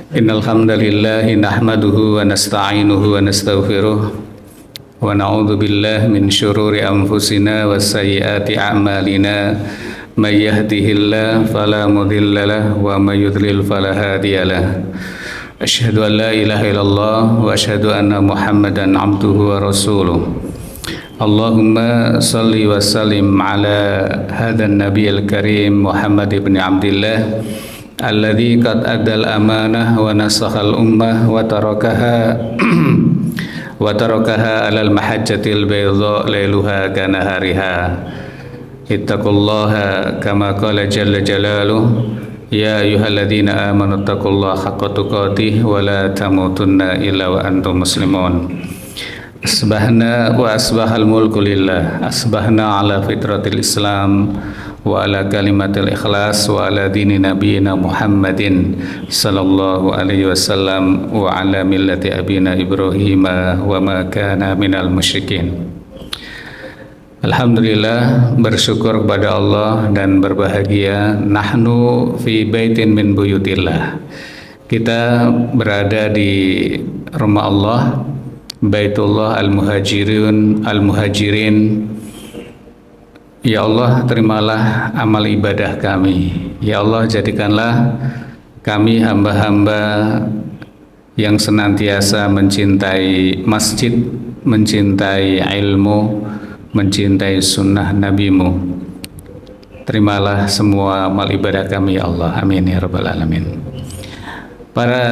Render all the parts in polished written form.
Innal hamdalillah nahmaduhu wa nasta'inuhu wa nastaghfiruh wa na'udzu billahi min shururi anfusina wa sayyiati a'malina may yahdihillahu fala mudilla lahu wa may yudlil fala hadiya lahu. Asyhadu an la ilaha illallah wa asyhadu anna Muhammadan abduhu wa rasuluh. Allahumma salli wa sallim ala hadan nabiyil karim Muhammad ibn Abdillah alladzi qad addal amanah wa nasakhal ummah wa tarakaha alal mahajjatil bayda lailuha kanahariha. Ittaqullaha kama qala jalla jalaluhu ya ayyuhalladzina amanu taqullaha haqqa tuqatih wa la tamutunna illa wa antum muslimun. Asbahna wa asbahal mulku lillah, asbahna ala fitratil Islam wa ala kalimatil ikhlas wa ala dini nabiyina Muhammadin sallallahu alaihi wasallam wa ala millati abina Ibrahim wa ma kana minal musyrikin. Alhamdulillah, bersyukur kepada Allah dan berbahagia. Nahnu fi baitin min buyutillah. Kita berada di rumah Allah, Baitullah al-Muhajirin. Ya Allah, terimalah amal ibadah kami. Ya Allah, jadikanlah kami hamba-hamba yang senantiasa mencintai masjid, mencintai ilmu, mencintai sunnah nabimu. Terimalah semua amal ibadah kami ya Allah. Amin ya rabbal alamin. Para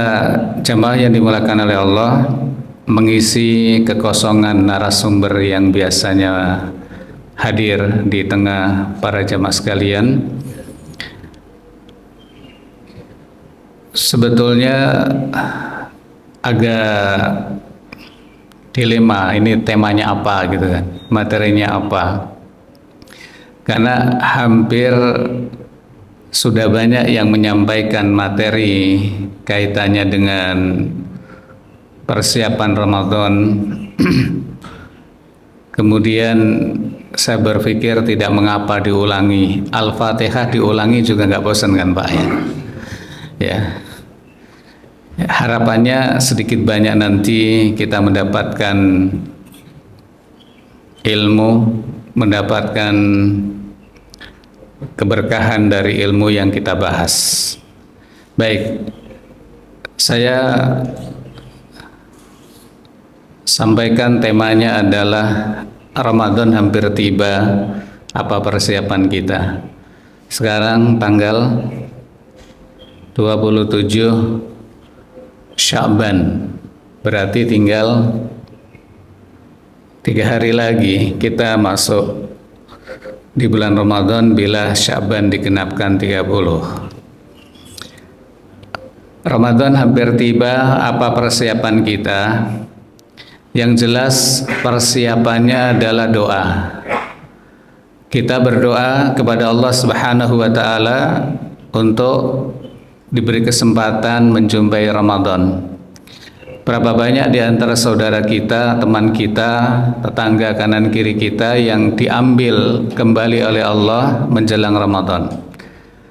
jamaah yang dimuliakan oleh Allah, mengisi kekosongan narasumber yang biasanya hadir di tengah para jamaah sekalian. Sebetulnya agak dilema, ini temanya apa gitu kan, materinya apa, karena hampir sudah banyak yang menyampaikan materi kaitannya dengan persiapan Ramadan. Kemudian saya berpikir tidak mengapa diulangi. Al-Fatihah diulangi juga nggak bosan kan Pak ya? Ya. Harapannya sedikit banyak nanti kita mendapatkan ilmu, mendapatkan keberkahan dari ilmu yang kita bahas. Baik, saya sampaikan temanya adalah Ramadan hampir tiba, apa persiapan kita. Sekarang tanggal 27 Sya'ban, berarti tinggal 3 hari lagi kita masuk di bulan Ramadan bila Sya'ban digenapkan 30. Ramadan hampir tiba, apa persiapan kita? Yang jelas persiapannya adalah doa. Kita berdoa kepada Allah Subhanahu wa taala untuk diberi kesempatan menjumpai Ramadan. Berapa banyak di antara saudara kita, teman kita, tetangga kanan kiri kita yang diambil kembali oleh Allah menjelang Ramadan.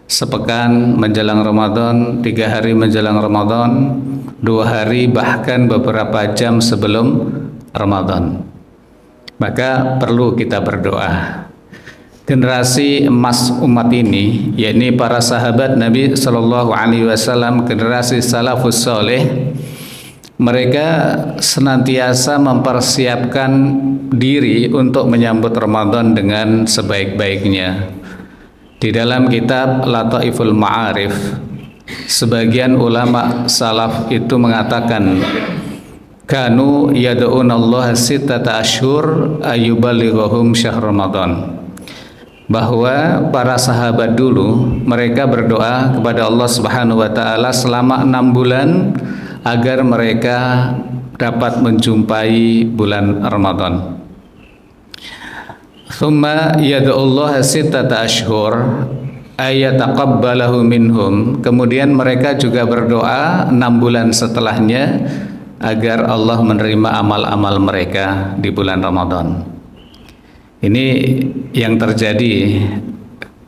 Sepekan menjelang Ramadan, 3 hari menjelang Ramadan, 2 hari bahkan beberapa jam sebelum Ramadan. Maka perlu kita berdoa. Generasi emas umat ini, yakni para sahabat Nabi Shallallahu Alaihi Wasallam, generasi salafus soleh, mereka senantiasa mempersiapkan diri untuk menyambut Ramadan dengan sebaik-baiknya. Di dalam kitab Lataiful Ma'arif, sebagian ulama salaf itu mengatakan, kanu yad'unallaha sittata ashhur ayyubalighahum syahr Ramadan, bahwa para sahabat dulu mereka berdoa kepada Allah Subhanahu wa taala selama 6 bulan agar mereka dapat menjumpai bulan Ramadan. Thumma yad'ullaha sittata ashhur ayataqabbalahu minhum, kemudian mereka juga berdoa 6 bulan setelahnya agar Allah menerima amal-amal mereka di bulan Ramadan. Ini yang terjadi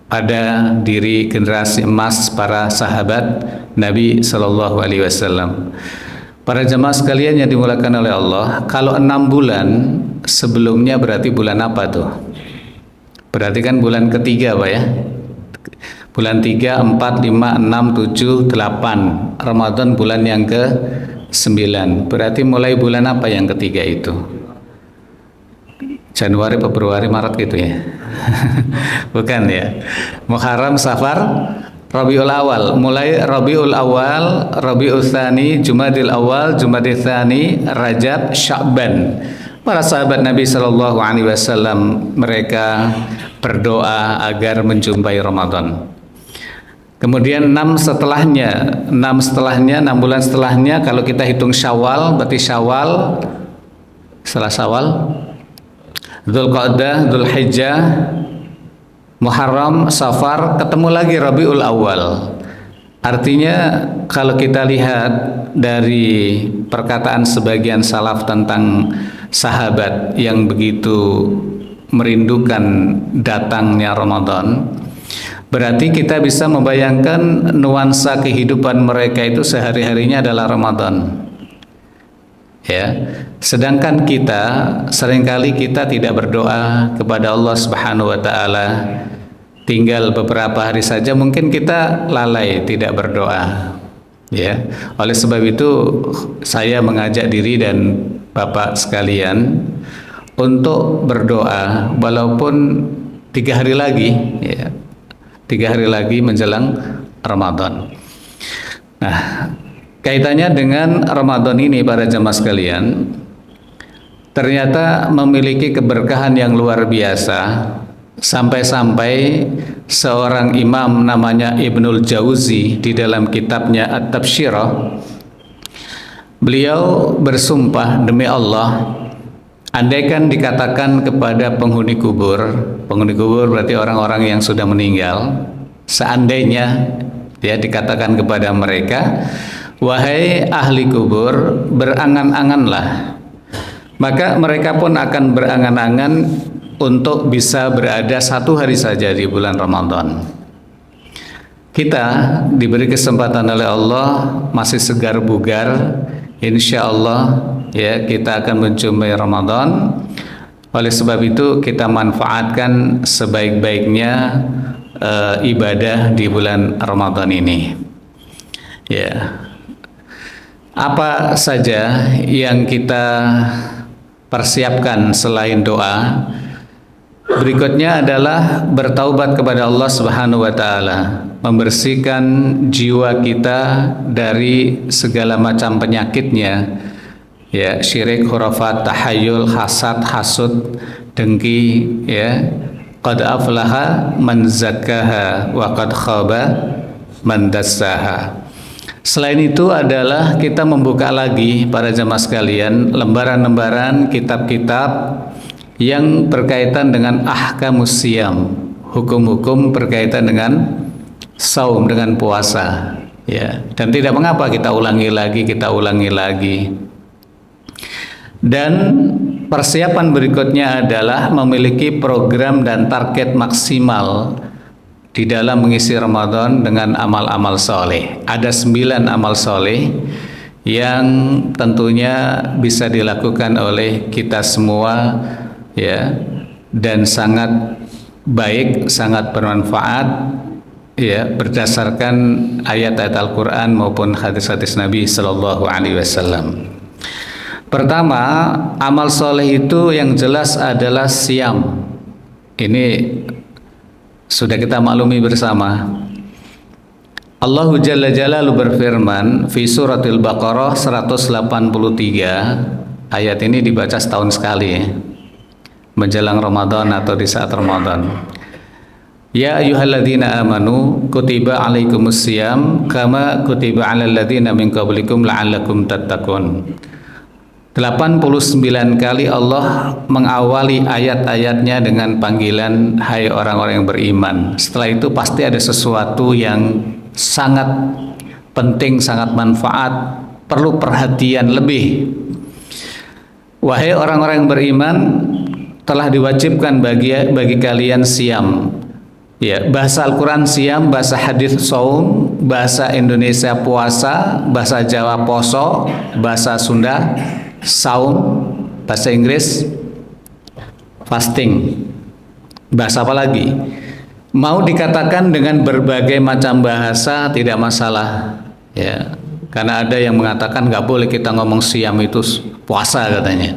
pada diri generasi emas para sahabat Nabi Shallallahu Alaihi Wasallam. Para jemaah sekalian yang dimuliakan oleh Allah, kalau 6 bulan sebelumnya berarti bulan apa tuh? Berarti kan bulan ketiga, Pak ya? Bulan 3, 4, 5, 6, 7, 8. Ramadan bulan yang ke-9. Berarti mulai bulan apa yang ketiga itu? Januari, Februari, Maret gitu ya? Bukan ya? Muharram, Safar, Rabiul Awal. Mulai Rabiul Awal, Rabiul Tsani, Jumadil Awal, Jumadil Tsani, Rajab, Sya'ban. Para sahabat Nabi Shallallahu Alaihi Wasallam mereka berdoa agar menjumpai Ramadan. Kemudian 6 bulan setelahnya, kalau kita hitung Syawal, berarti Syawal, setelah Syawal, Dzulqa'dah, Dzulhijjah, Muharram, Safar, ketemu lagi Rabiul Awal. Artinya kalau kita lihat dari perkataan sebagian salaf tentang sahabat yang begitu merindukan datangnya Ramadan, berarti kita bisa membayangkan nuansa kehidupan mereka itu sehari-harinya adalah Ramadan. Ya, sedangkan kita seringkali kita tidak berdoa kepada Allah Subhanahu wa taala. Tinggal beberapa hari saja mungkin kita lalai tidak berdoa. Ya. Oleh sebab itu saya mengajak diri dan Bapak sekalian untuk berdoa walaupun 3 hari lagi, ya. 3 hari lagi menjelang Ramadan. Nah, kaitannya dengan Ramadan ini para jemaah sekalian, ternyata memiliki keberkahan yang luar biasa, sampai-sampai seorang imam namanya Ibnul Jauzi di dalam kitabnya At-Tabsyirah, beliau bersumpah demi Allah, andaikan dikatakan kepada penghuni kubur berarti orang-orang yang sudah meninggal, seandainya ya dikatakan kepada mereka, wahai ahli kubur, berangan-anganlah, maka mereka pun akan berangan-angan untuk bisa berada 1 hari saja di bulan Ramadan. Kita diberi kesempatan oleh Allah, masih segar bugar, insya Allah ya kita akan menjumpai Ramadan. Oleh sebab itu kita manfaatkan sebaik-baiknya ibadah di bulan Ramadan ini. Ya. Apa saja yang kita persiapkan selain doa? Berikutnya adalah bertaubat kepada Allah Subhanahu wa taala, membersihkan jiwa kita dari segala macam penyakitnya. Ya, syirik, khurafat, tahayul, hasad, hasud, dengki, ya. Qad aflaha man zakkaha wa qad khaba man dassaha. Selain itu adalah kita membuka lagi para jemaah sekalian lembaran-lembaran kitab-kitab yang berkaitan dengan ahkamus siyam, hukum-hukum berkaitan dengan saum, dengan puasa, ya. Dan tidak mengapa kita ulangi lagi. Dan persiapan berikutnya adalah memiliki program dan target maksimal di dalam mengisi Ramadan dengan amal-amal soleh. Ada 9 amal soleh yang tentunya bisa dilakukan oleh kita semua, ya, dan sangat baik, sangat bermanfaat, ya, berdasarkan ayat-ayat Al-Quran maupun hadis-hadis Nabi Sallallahu Alaihi Wasallam. Pertama, amal soleh itu yang jelas adalah siam. Ini sudah kita maklumi bersama. Allah Jalla Jalaluhu berfirman fi suratil Baqarah 183. Ayat ini dibaca setahun sekali, ya, menjelang Ramadan atau di saat Ramadan. Ya ayyuhalladzina amanu kutiba alaikumus siyam kama kutiba alal ladzina min qablikum la'allakum tattaqun. 89 kali Allah mengawali ayat-ayatnya dengan panggilan hai orang-orang yang beriman. Setelah itu pasti ada sesuatu yang sangat penting, sangat manfaat, perlu perhatian lebih. Wahai orang-orang yang beriman, telah diwajibkan bagi kalian siam. Ya, bahasa Al-Quran siam, bahasa hadis saum, bahasa Indonesia puasa, bahasa Jawa poso, bahasa Sunda saum, bahasa Inggris fasting. Bahasa apa lagi? Mau dikatakan dengan berbagai macam bahasa tidak masalah, ya. Karena ada yang mengatakan nggak boleh kita ngomong siam itu puasa katanya.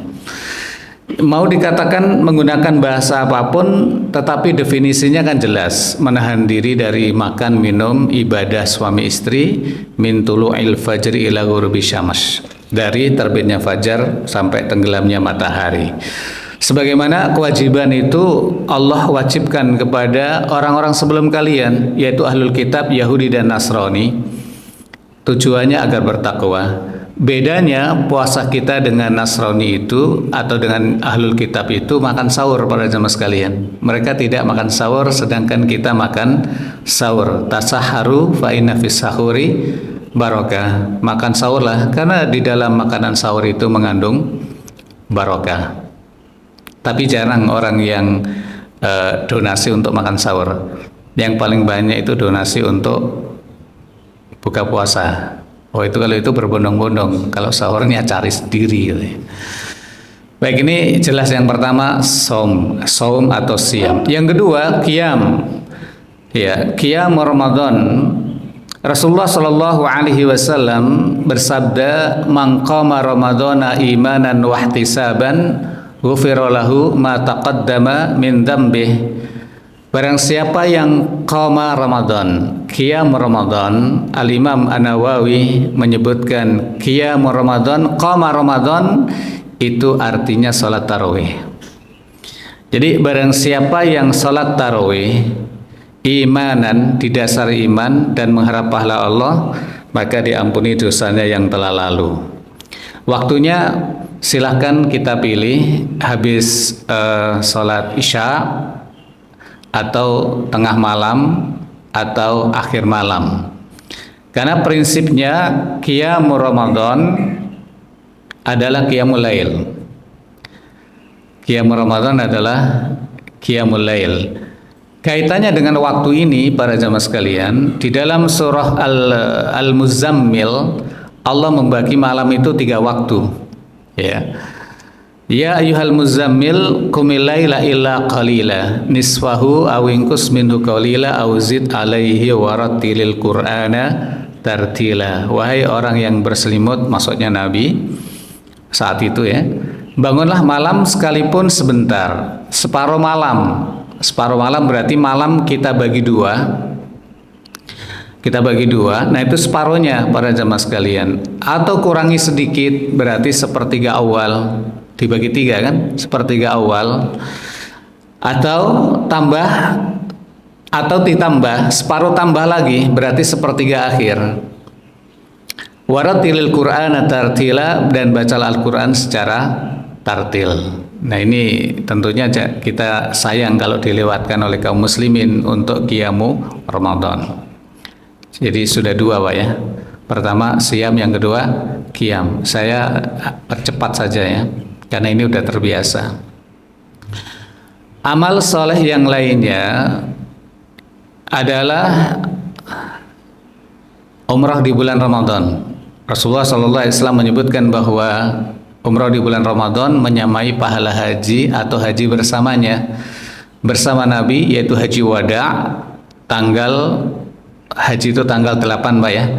Mau dikatakan menggunakan bahasa apapun, tetapi definisinya kan jelas, menahan diri dari makan, minum, ibadah suami istri, min tulu'il fajri ila ghurubi syams, dari terbitnya fajar sampai tenggelamnya matahari. Sebagaimana kewajiban itu Allah wajibkan kepada orang-orang sebelum kalian, yaitu ahlul kitab Yahudi dan Nasrani. Tujuannya agar bertakwa. Bedanya puasa kita dengan Nasrani itu atau dengan ahlul kitab itu makan sahur para jamaah sekalian. Mereka tidak makan sahur, sedangkan kita makan sahur. Tasaharu fa inna fis sahuri barokah. Makan sahurlah karena di dalam makanan sahur itu mengandung barokah. Tapi jarang orang yang donasi untuk makan sahur. Yang paling banyak itu donasi untuk buka puasa. Oh, itu kalau itu berbondong-bondong, kalau sahurnya cari sendiri gitu. Baik, ini jelas yang pertama saum atau siam. Yang kedua qiyam. Ya, qiyam Ramadan. Rasulullah Shallallahu alaihi wasallam bersabda, "Man qama ramadhana imanan wa ihtisaban, ghufira lahu ma taqaddama min dzambih." Barang siapa yang qama Ramadan, qiyam Ramadan, Al-Imam An-Nawawi menyebutkan qiyam Ramadan, qama Ramadan itu artinya salat tarawih. Jadi barang siapa yang salat tarawih imanan, didasari iman dan mengharap pahala Allah, maka diampuni dosanya yang telah lalu. Waktunya silahkan kita pilih habis salat Isya atau tengah malam atau akhir malam. Karena prinsipnya qiyamul Ramadan adalah qiyamul lail. Qiyamul Ramadan adalah qiyamul lail. Kaitannya dengan waktu ini para jamaah sekalian, di dalam surah Al-Muzammil Allah membagi malam itu 3 waktu. Ya. Ya ayyuhal muzammil qumil laila illa qalila nisfahu aw inqus minhu qalila aw zid alaihi warattilil qur'ana tartila. Wahai orang yang berselimut, maksudnya Nabi saat itu ya, bangunlah malam sekalipun sebentar, separuh malam. Separuh malam berarti malam kita bagi 2. Kita bagi 2, nah itu separuhnya para jamaah sekalian. Atau kurangi sedikit berarti sepertiga awal. Dibagi 3 kan, sepertiga awal, atau tambah atau ditambah separuh tambah lagi berarti sepertiga akhir. Warattilil Qur'ana tartila, dan bacalah Al-Quran secara tartil. Nah ini tentunya kita sayang kalau dilewatkan oleh kaum muslimin untuk qiyamu Ramadan. Jadi sudah 2 Pak ya. Pertama siam, yang kedua qiyam. Saya percepat saja ya, karena ini udah terbiasa. Amal soleh yang lainnya adalah umrah di bulan Ramadan. Rasulullah SAW menyebutkan bahwa umrah di bulan Ramadan menyamai pahala haji atau haji bersamanya, bersama Nabi, yaitu haji wada. Tanggal haji itu tanggal 8 Pak ya.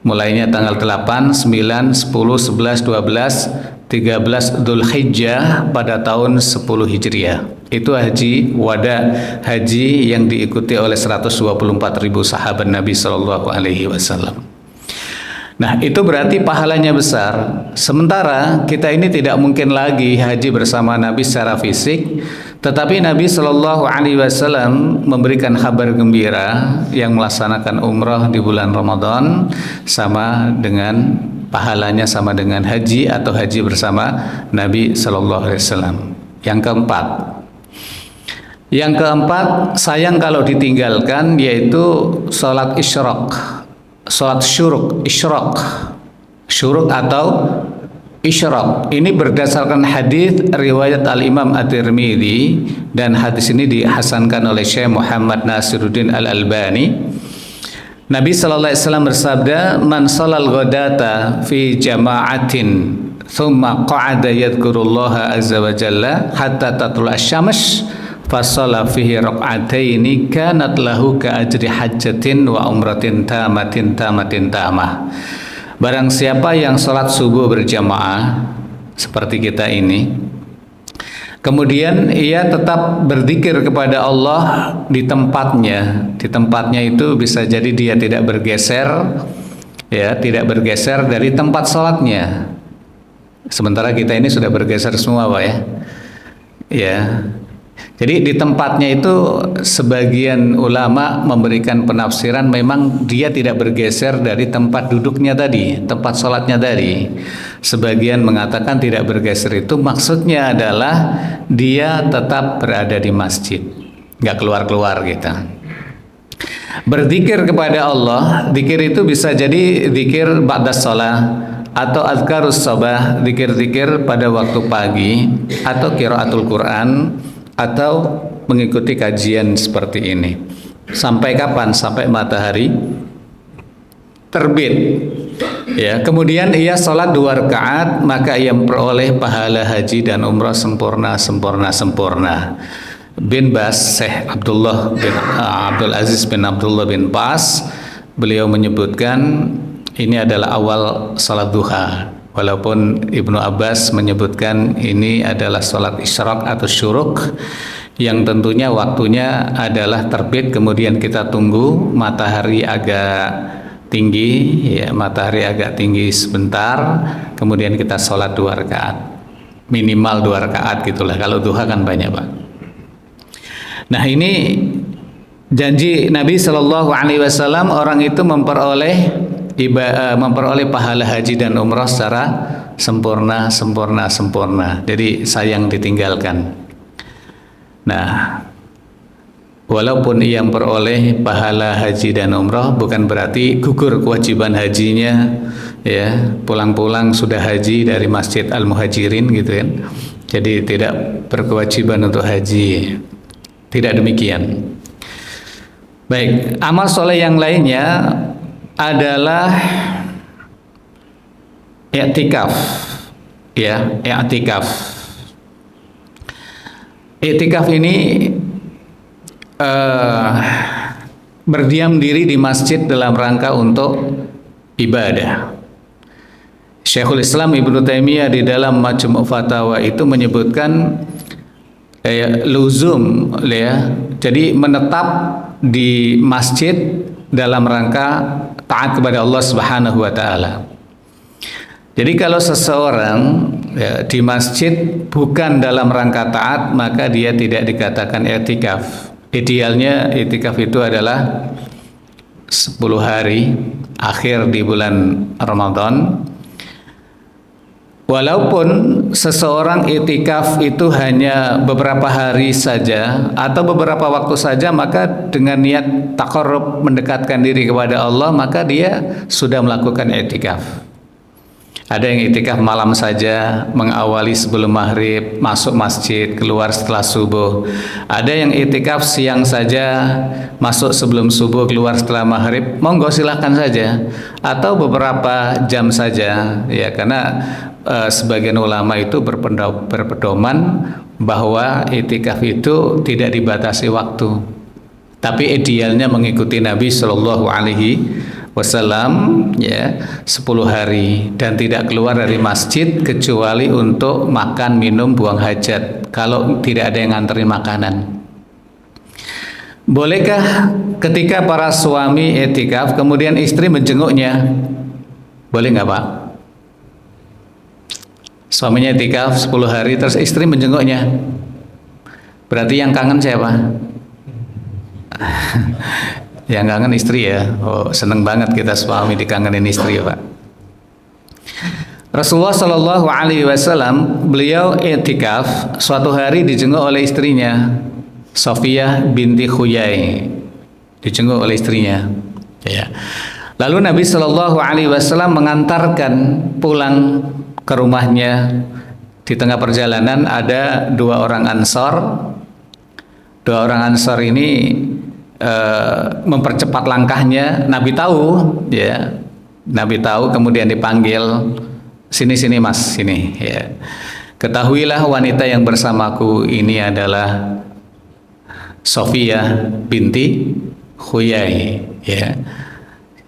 Mulainya tanggal 8, 9, 10, 11, 12, 13 Dzulhijjah pada tahun 10 Hijriah. Itu haji wada, haji yang diikuti oleh 124.000 sahabat Nabi Shallallahu alaihi wasallam. Nah, itu berarti pahalanya besar. Sementara kita ini tidak mungkin lagi haji bersama Nabi secara fisik, tetapi Nabi Shallallahu alaihi wasallam memberikan kabar gembira yang melaksanakan umrah di bulan Ramadan sama dengan pahalanya sama dengan haji atau haji bersama Nabi Shallallahu alaihi wasallam. Yang keempat, sayang kalau ditinggalkan, yaitu sholat isyraq. Sholat syuruk atau Isyraq ini berdasarkan hadis riwayat Al-Imam At-Tirmidzi, dan hadis ini dihasankan oleh Syekh Muhammad Nasiruddin Al-Albani. Nabi sallallahu alaihi wasallam bersabda, "Man shalal ghadata fi jama'atin thumma qa'ada yadhkurullaha azza wa jalla hatta tatlu asy-syams fa shalla fihi rak'ataini kanat lahu ka ajri hajjatin wa umratin tamatin tamah." Barang siapa yang salat subuh berjamaah seperti kita ini, kemudian ia tetap berzikir kepada Allah di tempatnya. Di tempatnya itu bisa jadi dia tidak bergeser, ya, tidak bergeser dari tempat sholatnya. Sementara kita ini sudah bergeser semua, Pak, ya. Ya. Jadi di tempatnya itu sebagian ulama memberikan penafsiran memang dia tidak bergeser dari tempat duduknya tadi, tempat sholatnya tadi. Sebagian mengatakan tidak bergeser itu maksudnya adalah dia tetap berada di masjid, nggak keluar-keluar gitu. Berzikir kepada Allah, zikir itu bisa jadi zikir ba'das shalah atau azkarus sabah, zikir-zikir pada waktu pagi, atau qiraatul Quran, atau mengikuti kajian seperti ini. Sampai kapan? Sampai matahari terbit. Ya, kemudian ia sholat 2 rakaat, maka ia memperoleh pahala haji dan umrah sempurna. Bin Bas, Syekh Abdullah bin Abdul Aziz bin Abdullah bin Bas, beliau menyebutkan ini adalah awal salat duha. Walaupun Ibnu Abbas menyebutkan ini adalah sholat isyraq atau syuruk, yang tentunya waktunya adalah terbit, kemudian kita tunggu matahari agak tinggi, ya, matahari agak tinggi sebentar, kemudian kita sholat 2 rakaat, minimal 2 rakaat gitulah. Kalau duha kan banyak, Pak. Nah, ini janji Nabi Shallallahu Alaihi Wasallam, orang itu memperoleh pahala haji dan umrah secara sempurna. Jadi sayang ditinggalkan. Nah, walaupun ia memperoleh pahala haji dan umrah, bukan berarti gugur kewajiban hajinya, ya, pulang-pulang sudah haji dari Masjid Al-Muhajirin gitu kan. Jadi tidak berkewajiban untuk haji. Tidak demikian. Baik, amal soleh yang lainnya adalah i'tikaf, ya, i'tikaf. I'tikaf ini berdiam diri di masjid dalam rangka untuk ibadah. Syekhul Islam Ibnu Taimiyah di dalam Majmu' Fatawa itu menyebutkan luzum, ya, jadi menetap di masjid dalam rangka taat kepada Allah Subhanahu wa taala. Jadi kalau seseorang, ya, di masjid bukan dalam rangka taat, maka dia tidak dikatakan i'tikaf. Idealnya i'tikaf itu adalah 10 hari akhir di bulan Ramadan. Walaupun seseorang i'tikaf itu hanya beberapa hari saja atau beberapa waktu saja, maka dengan niat taqarrub, mendekatkan diri kepada Allah, maka dia sudah melakukan i'tikaf. Ada yang i'tikaf malam saja, mengawali sebelum maghrib, masuk masjid, keluar setelah subuh. Ada yang i'tikaf siang saja, masuk sebelum subuh, keluar setelah maghrib. Monggo silahkan saja. Atau beberapa jam saja, ya, karena sebagian ulama itu berpedoman bahwa i'tikaf itu tidak dibatasi waktu, tapi idealnya mengikuti Nabi Shallallahu Alaihi Wasallam, ya, 10 hari dan tidak keluar dari masjid kecuali untuk makan, minum, buang hajat. Kalau tidak ada yang nganterin makanan. Bolehkah ketika para suami i'tikaf kemudian istri menjenguknya? Boleh nggak, Pak? Suaminya i'tikaf 10 hari terus istri menjenguknya. Berarti yang kangen siapa? Yang kangen istri, ya. Oh, seneng banget kita suami dikangenin istri, ya, Pak. Rasulullah Shallallahu Alaihi Wasallam, beliau i'tikaf, suatu hari dijenguk oleh istrinya, Sofiyah binti Khuyai, dijenguk oleh istrinya, ya. Lalu Nabi Shallallahu Alaihi Wasallam mengantarkan pulang ke rumahnya. Di tengah perjalanan ada dua orang Ansor. Dua orang Ansor ini mempercepat langkahnya. Nabi tahu, ya. Nabi tahu, kemudian dipanggil, sini mas, sini. Ya. Ketahuilah wanita yang bersamaku ini adalah Sofia binti Huyai. Ya.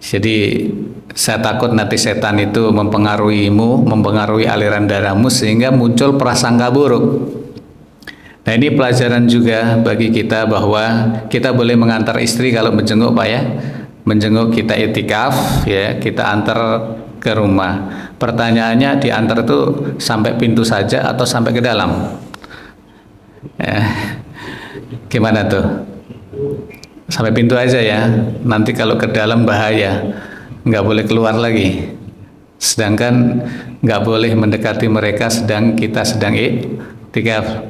Jadi saya takut nanti setan itu mempengaruhimu, mempengaruhi aliran darahmu sehingga muncul prasangka buruk. Nah, ini pelajaran juga bagi kita bahwa kita boleh mengantar istri kalau menjenguk, Pak ya. Menjenguk, kita itikaf, ya, kita antar ke rumah. Pertanyaannya, diantar itu sampai pintu saja atau sampai ke dalam? Gimana tuh? Sampai pintu aja ya. Nanti kalau ke dalam bahaya, nggak boleh keluar lagi. Sedangkan nggak boleh mendekati mereka sedang kita sedang itikaf.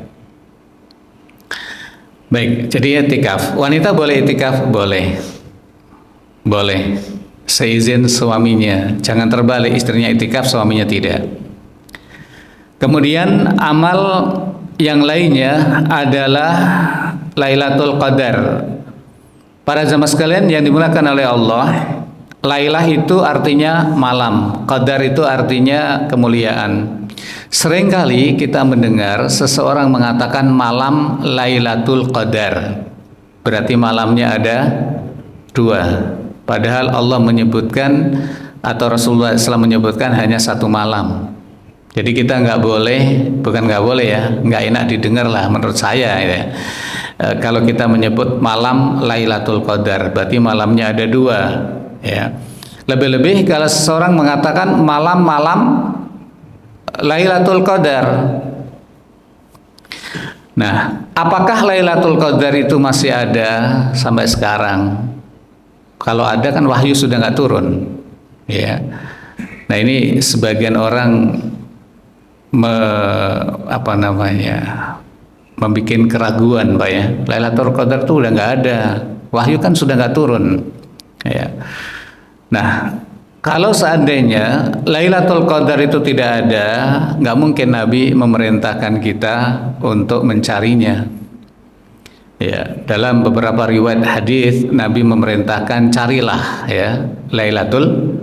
Baik, jadi itikaf. Wanita boleh itikaf? Boleh. Boleh. Seizin suaminya. Jangan terbalik, istrinya itikaf, suaminya tidak. Kemudian amal yang lainnya adalah Lailatul Qadar. Para jamaah sekalian yang dimuliakan oleh Allah, Lailah itu artinya malam, Qadar itu artinya kemuliaan. Seringkali kita mendengar seseorang mengatakan malam Lailatul Qadar, berarti malamnya ada dua. Padahal Allah menyebutkan atau Rasulullah SAW menyebutkan hanya satu malam. Jadi kita nggak boleh, bukan nggak boleh ya, nggak enak didengar lah menurut saya ya. Kalau kita menyebut malam Lailatul Qadar, berarti malamnya ada dua. Ya. Lebih-lebih kalau seseorang mengatakan malam-malam Lailatul Qadar. Nah, apakah Lailatul Qadar itu masih ada sampai sekarang? Kalau ada kan wahyu sudah nggak turun, ya. Nah, ini sebagian orang membuat keraguan, Pak ya. Lailatul Qadar itu udah nggak ada, wahyu kan sudah nggak turun, ya. Nah, kalau seandainya Lailatul Qadar itu tidak ada, nggak mungkin Nabi memerintahkan kita untuk mencarinya. Ya, dalam beberapa riwayat hadis Nabi memerintahkan carilah ya Lailatul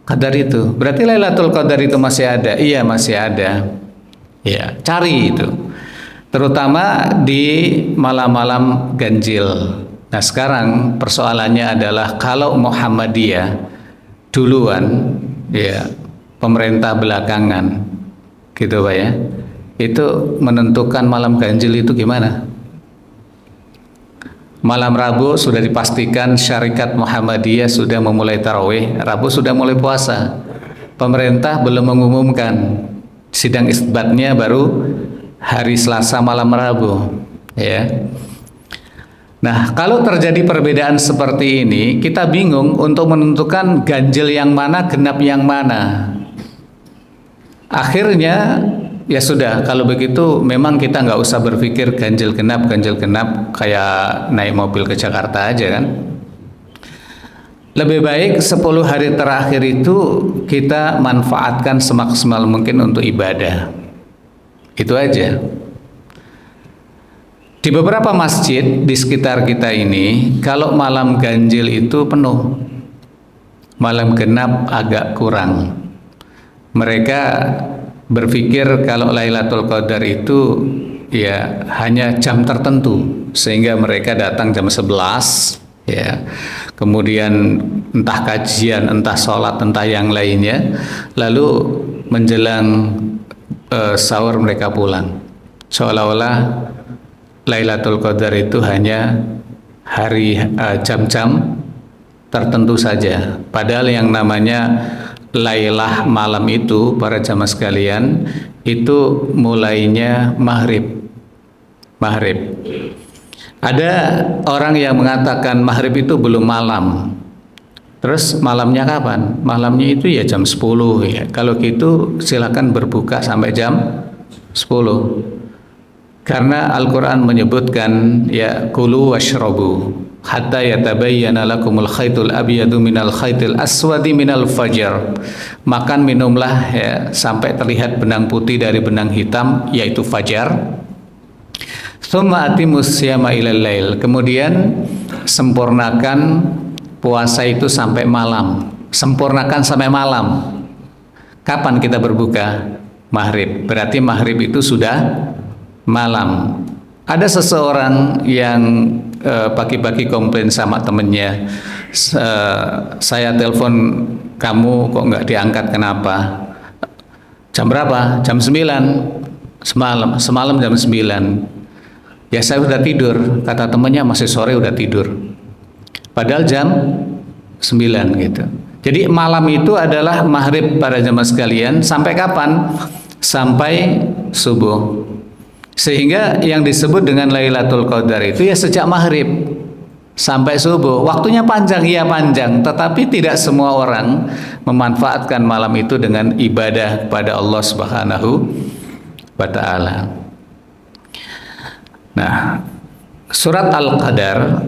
Qadar itu. Berarti Lailatul Qadar itu masih ada? Iya, masih ada. Ya, cari itu. Terutama di malam-malam ganjil. Nah, sekarang persoalannya adalah kalau Muhammadiyah duluan, ya, pemerintah belakangan, gitu Pak ya, itu menentukan malam ganjil itu gimana? Malam Rabu sudah dipastikan Syarikat Muhammadiyah sudah memulai tarawih, Rabu sudah mulai puasa. Pemerintah belum mengumumkan, sidang isbatnya baru hari Selasa malam Rabu, ya. Nah, kalau terjadi perbedaan seperti ini, kita bingung untuk menentukan ganjil yang mana, genap yang mana. Akhirnya, ya sudah, kalau begitu memang kita nggak usah berpikir ganjil genap kayak naik mobil ke Jakarta aja kan. Lebih baik 10 hari terakhir itu kita manfaatkan semaksimal mungkin untuk ibadah. Itu aja. Di beberapa masjid di sekitar kita ini, kalau malam ganjil itu penuh, malam genap agak kurang. Mereka berpikir kalau Lailatul Qadar itu ya hanya jam tertentu, sehingga mereka datang jam 11, ya. Kemudian entah kajian, entah sholat, entah yang lainnya, lalu menjelang sahur mereka pulang. Seolah-olah Lailatul Qadar itu hanya hari jam-jam tertentu saja. Padahal yang namanya Lailah malam itu, para jamaah sekalian, itu mulainya maghrib. Ada orang yang mengatakan maghrib itu belum malam. Terus malamnya kapan? Malamnya itu ya jam 10 ya. Kalau gitu silakan berbuka sampai jam 10. Karena Al-Quran menyebutkan ya kulu washrabu hatta yatabayyana lakumul khaitul abyadu minal khaitil aswadi minal fajr. Makan minumlah ya sampai terlihat benang putih dari benang hitam yaitu fajar. Tsumma atimus siyama ilal lail. Kemudian sempurnakan puasa itu sampai malam. Sempurnakan sampai malam. Kapan kita berbuka? Maghrib. Berarti maghrib itu sudah malam. Ada seseorang yang pagi-pagi komplain sama temennya, saya telepon kamu kok nggak diangkat, kenapa? Jam berapa? Jam 9 semalam jam 9. Ya saya udah tidur, kata temennya masih sore udah tidur. Padahal jam 9 gitu. Jadi malam itu adalah maghrib para jemaah sekalian. Sampai kapan? Sampai subuh. Sehingga yang disebut dengan Lailatul Qadar itu ya sejak maghrib sampai subuh. Waktunya panjang, iya panjang. Tetapi tidak semua orang memanfaatkan malam itu dengan ibadah kepada Allah Subhanahu wa Ta'ala. Nah, surat Al-Qadar,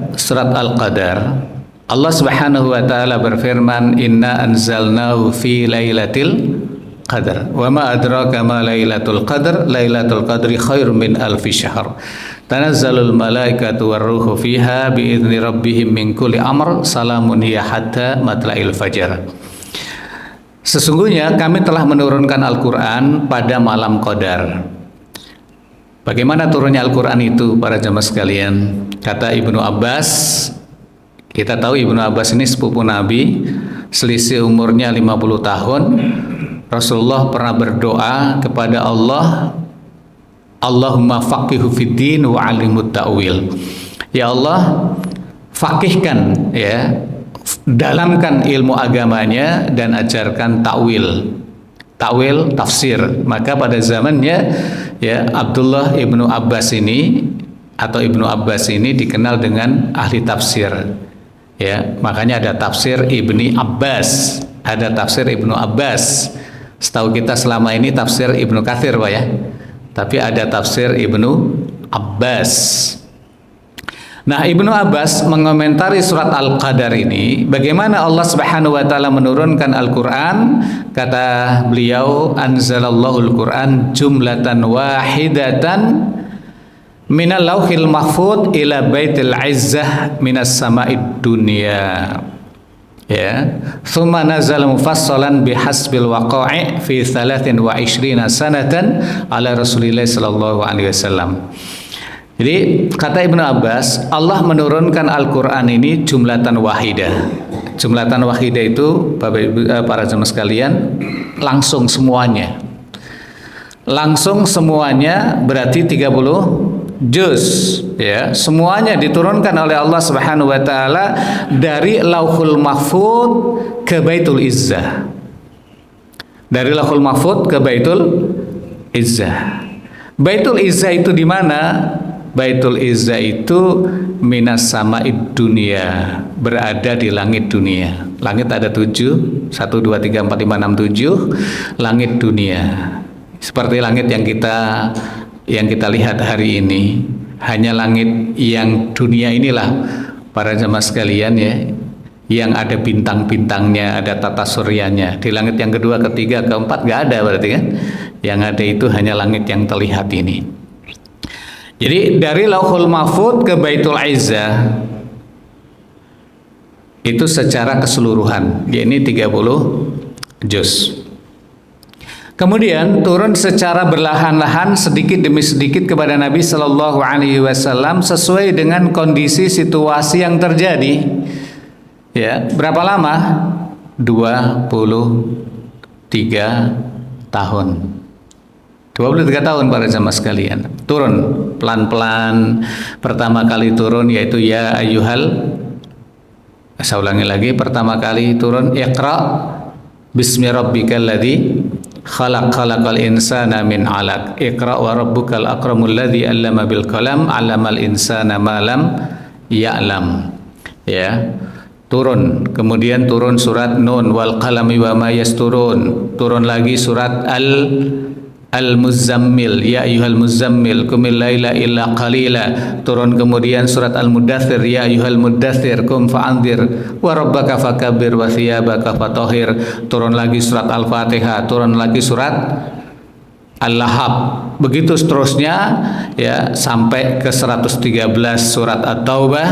Allah Subhanahu wa Ta'ala berfirman, inna anzalnahu fi lailatil qadar wa ma adraka ma lailatul qadar, lailatul qadri khairum min alfi syahr, tanazzalul malaikatu warruhu fiha biizni rabbihim min kulli amr, salamun hiya hatta matla'il fajar. Sesungguhnya kami telah menurunkan Al-Quran pada malam Qadar. Bagaimana turunnya Al-Quran itu para jemaah sekalian? Kata Ibnu Abbas, kita tahu Ibnu Abbas ini sepupu Nabi, selisih umurnya 50 tahun. Rasulullah pernah berdoa kepada Allah, Allahumma faqihu fiddin wa 'allimut ta'wil. Ya Allah, faqihkan ya, dalamkan ilmu agamanya dan ajarkan ta'wil. Ta'wil tafsir. Maka pada zamannya ya Abdullah ibnu Abbas ini atau Ibnu Abbas ini dikenal dengan ahli tafsir. Ya, makanya ada tafsir Ibni Abbas, ada tafsir Ibnu Abbas. Setahu kita selama ini tafsir Ibnu Katsir, Pak ya. Tapi ada tafsir Ibnu Abbas. Nah, Ibnu Abbas mengomentari surat Al-Qadar ini, bagaimana Allah Subhanahu wa Ta'ala menurunkan Al-Quran. Kata beliau, anzalallahul Quran jumlatan wahidatan minal lauhil mahfud ila baitil izzah minas sama'id dunya. Ya, thumma nazala mufassalan bihasbil waqa'i fi 23 sanatan ala Rasulillah sallallahu alaihi wasallam. Jadi kata Ibnu Abbas, Allah menurunkan Al-Quran ini jumlatan wahidah. Jumlatan wahidah itu Bapak Ibu, para jemaah sekalian, langsung semuanya. Langsung semuanya berarti 30 juz ya. Semuanya diturunkan oleh Allah Subhanahu wa Ta'ala dari Lauhul Mahfud ke Baitul Izzah. Dari Lauhul Mahfud ke Baitul Izzah. Baitul Izzah itu di mana? Baitul Izzah itu minas sama'id dunia, berada di langit dunia. Langit ada 7, 1, 2, 3, 4, 5, 6, 7 langit dunia. Seperti langit yang kita lihat hari ini. Hanya langit yang dunia inilah para jemaah sekalian ya, yang ada bintang-bintangnya, ada tata suryanya. Di langit yang kedua, ketiga, keempat nggak ada berarti kan. Yang ada itu hanya langit yang terlihat ini. Jadi dari Lauhul Mahfud ke Baitul Izzah itu secara keseluruhan, yakni 30 juz. Kemudian turun secara berlahan-lahan sedikit demi sedikit kepada Nabi Shallallahu Alaihi Wasallam sesuai dengan kondisi situasi yang terjadi. Ya, berapa lama? 23 tahun. 23 tahun para jamaah sekalian. Turun pelan-pelan. Pertama kali turun yaitu ya ayyuhal. Saya ulangi lagi, pertama kali turun Iqra bismi rabbikal ladzi khalaqal insana min 'alaq. Iqra wa rabbukal akramul ladzi 'allama bil qalam 'allamal insana ma lam ya'lam. Ya. Turun, kemudian turun surat Nun wal qalami wa ma yasturun. Turun lagi surat Al-Muzammil, ya ayyuhal muzammil qumil laila illa qalila. Turun kemudian surat Al-Mudaththir, ya ayyuhal mudaththir qum fa'anzir wa rabbaka fakabbir wa thiyabaka fatahhir. Turun lagi surat Al-Fatihah, turun lagi surat Al-Lahab. Begitu seterusnya ya sampai ke 113 surat At-Taubah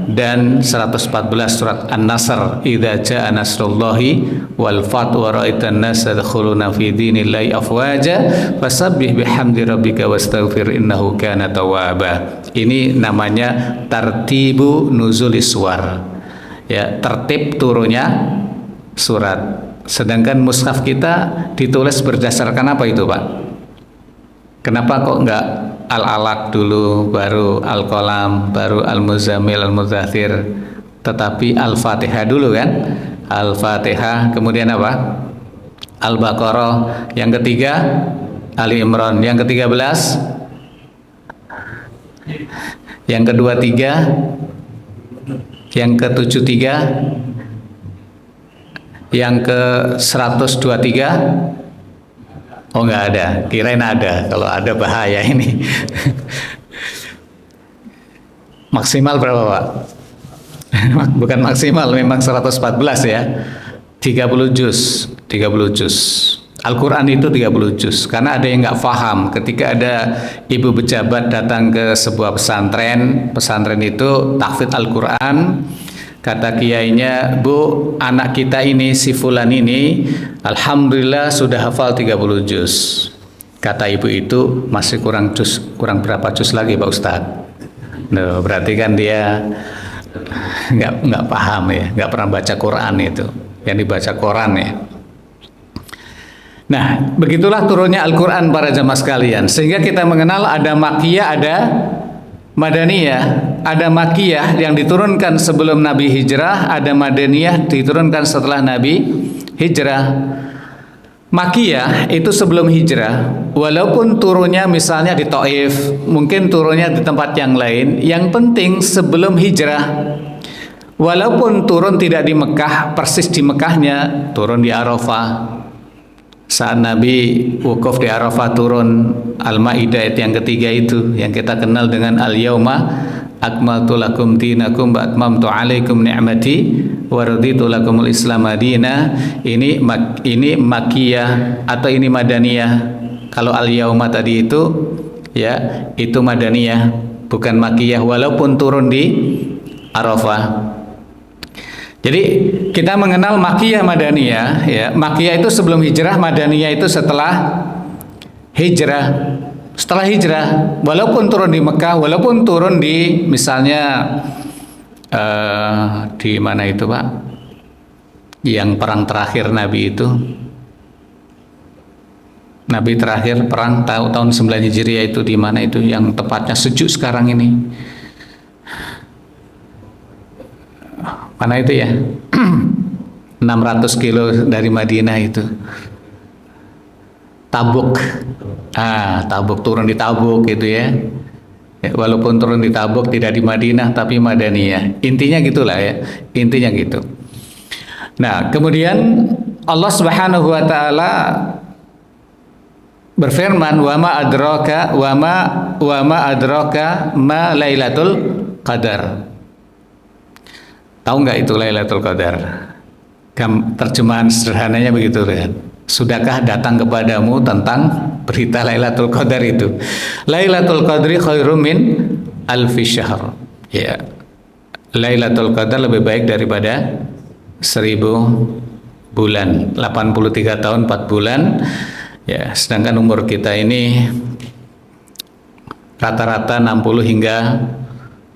dan 114 surat An-Nasr. Idza jaa nasrullahi wal fath wa ra'aitan nasa yadkhuluna fi dinillahi afwaja fasabbih bihamdi rabbika wastaghfir innahu kana tawwaba. Ini namanya tartibu nuzulis suwar. Ya, tertib turunnya surat. Sedangkan mushaf kita ditulis berdasarkan apa itu, Pak? Kenapa kok enggak Al-Alaq dulu, baru Al-Qalam, baru Al-Muzammil, Al-Mudaththir, tetapi Al-Fatihah dulu kan? Al-Fatihah, kemudian apa? Al-Baqarah, yang ketiga Ali Imran, yang ke-13, yang ke-23, yang ke-73, yang ke-123. Oh, nggak ada, kirain ada. Kalau ada bahaya ini. Maksimal berapa, Pak? Bukan maksimal, memang 114 ya. 30 juz. Al-Quran itu 30 juz. Karena ada yang nggak paham. Ketika ada ibu pejabat datang ke sebuah pesantren itu tahfidz Al-Quran. Kata kiainya, Bu, anak kita ini, si fulan ini, alhamdulillah sudah hafal 30 juz. Kata ibu itu, masih kurang berapa juz lagi Pak Ustadz? Nah, berarti kan dia nggak paham ya, nggak pernah baca Quran itu, yang dibaca Quran ya. Nah, begitulah turunnya Al-Quran para jamaah sekalian. Sehingga kita mengenal ada Makkiyah, ada Madaniyah. Ada Makkiyah yang diturunkan sebelum Nabi hijrah, ada Madaniyah diturunkan setelah Nabi hijrah. Makkiyah itu sebelum hijrah, walaupun turunnya misalnya di Taif, mungkin turunnya di tempat yang lain, yang penting sebelum hijrah. Walaupun turun tidak di Mekah, persis di Mekahnya, turun di Arafah. Saat Nabi wukuf di Arafah turun Al-Maidah ayat yang ketiga itu, yang kita kenal dengan Al-Yauma akmaltu lakum dinakum wa atmamtu alaikum ni'mati wa raditu lakumul Islam madina. Ini Makkiyah atau ini Madaniyah. Kalau Al-Yauma tadi itu ya, itu Madaniyah, bukan Makkiyah, walaupun turun di Arafah. Jadi kita mengenal Makkiyah, Madaniyah ya. Makkiyah itu sebelum hijrah, Madaniyah itu setelah hijrah. Setelah hijrah, walaupun turun di Mekah, walaupun turun di misalnya di mana itu Pak, yang perang terakhir Nabi itu, Nabi terakhir perang tahun 9 Hijriah itu di mana itu, yang tepatnya sejuk sekarang ini, mana itu ya, 600 kilo dari Madinah itu, Tabuk. Tabuk, turun di Tabuk gitu ya. Walaupun turun di Tabuk tidak di Madinah tapi Madaniyah. Intinya gitulah ya. Intinya gitu. Nah, kemudian Allah Subhanahu wa taala berfirman, "Wa ma adraka ma Lailatul Qadar." Tahu nggak itu Lailatul Qadar? Terjemahan sederhananya begitu kan. Sudahkah datang kepadamu tentang berita Lailatul Qadar itu? Lailatul Qadri khairum min alfi syahr. Ya. Lailatul Qadar lebih baik daripada 1000 bulan. 83 tahun 4 bulan. Ya, sedangkan umur kita ini rata-rata 60 hingga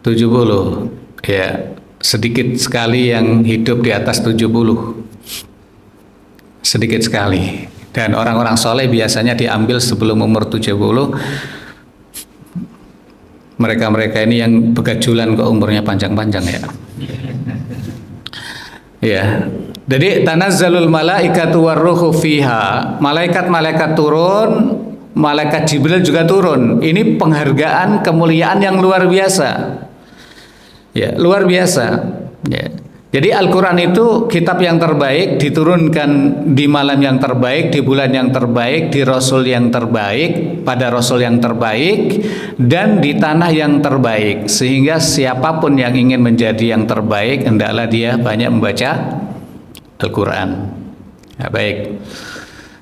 70. Ya, sedikit sekali yang hidup di atas 70. Sedikit sekali. Dan orang-orang soleh biasanya diambil sebelum umur 70. Mereka-mereka ini yang begajulan kok umurnya panjang-panjang ya. Ya. Jadi tanazzalul malaikatu warruhu fiha. Malaikat-malaikat turun, malaikat Jibril juga turun. Ini penghargaan, kemuliaan yang luar biasa. Ya, luar biasa. Ya. Jadi Al-Quran itu kitab yang terbaik, diturunkan di malam yang terbaik, di bulan yang terbaik, di Rasul yang terbaik, pada Rasul yang terbaik, dan di tanah yang terbaik. Sehingga siapapun yang ingin menjadi yang terbaik, hendaklah dia banyak membaca Al-Quran. Ya, baik.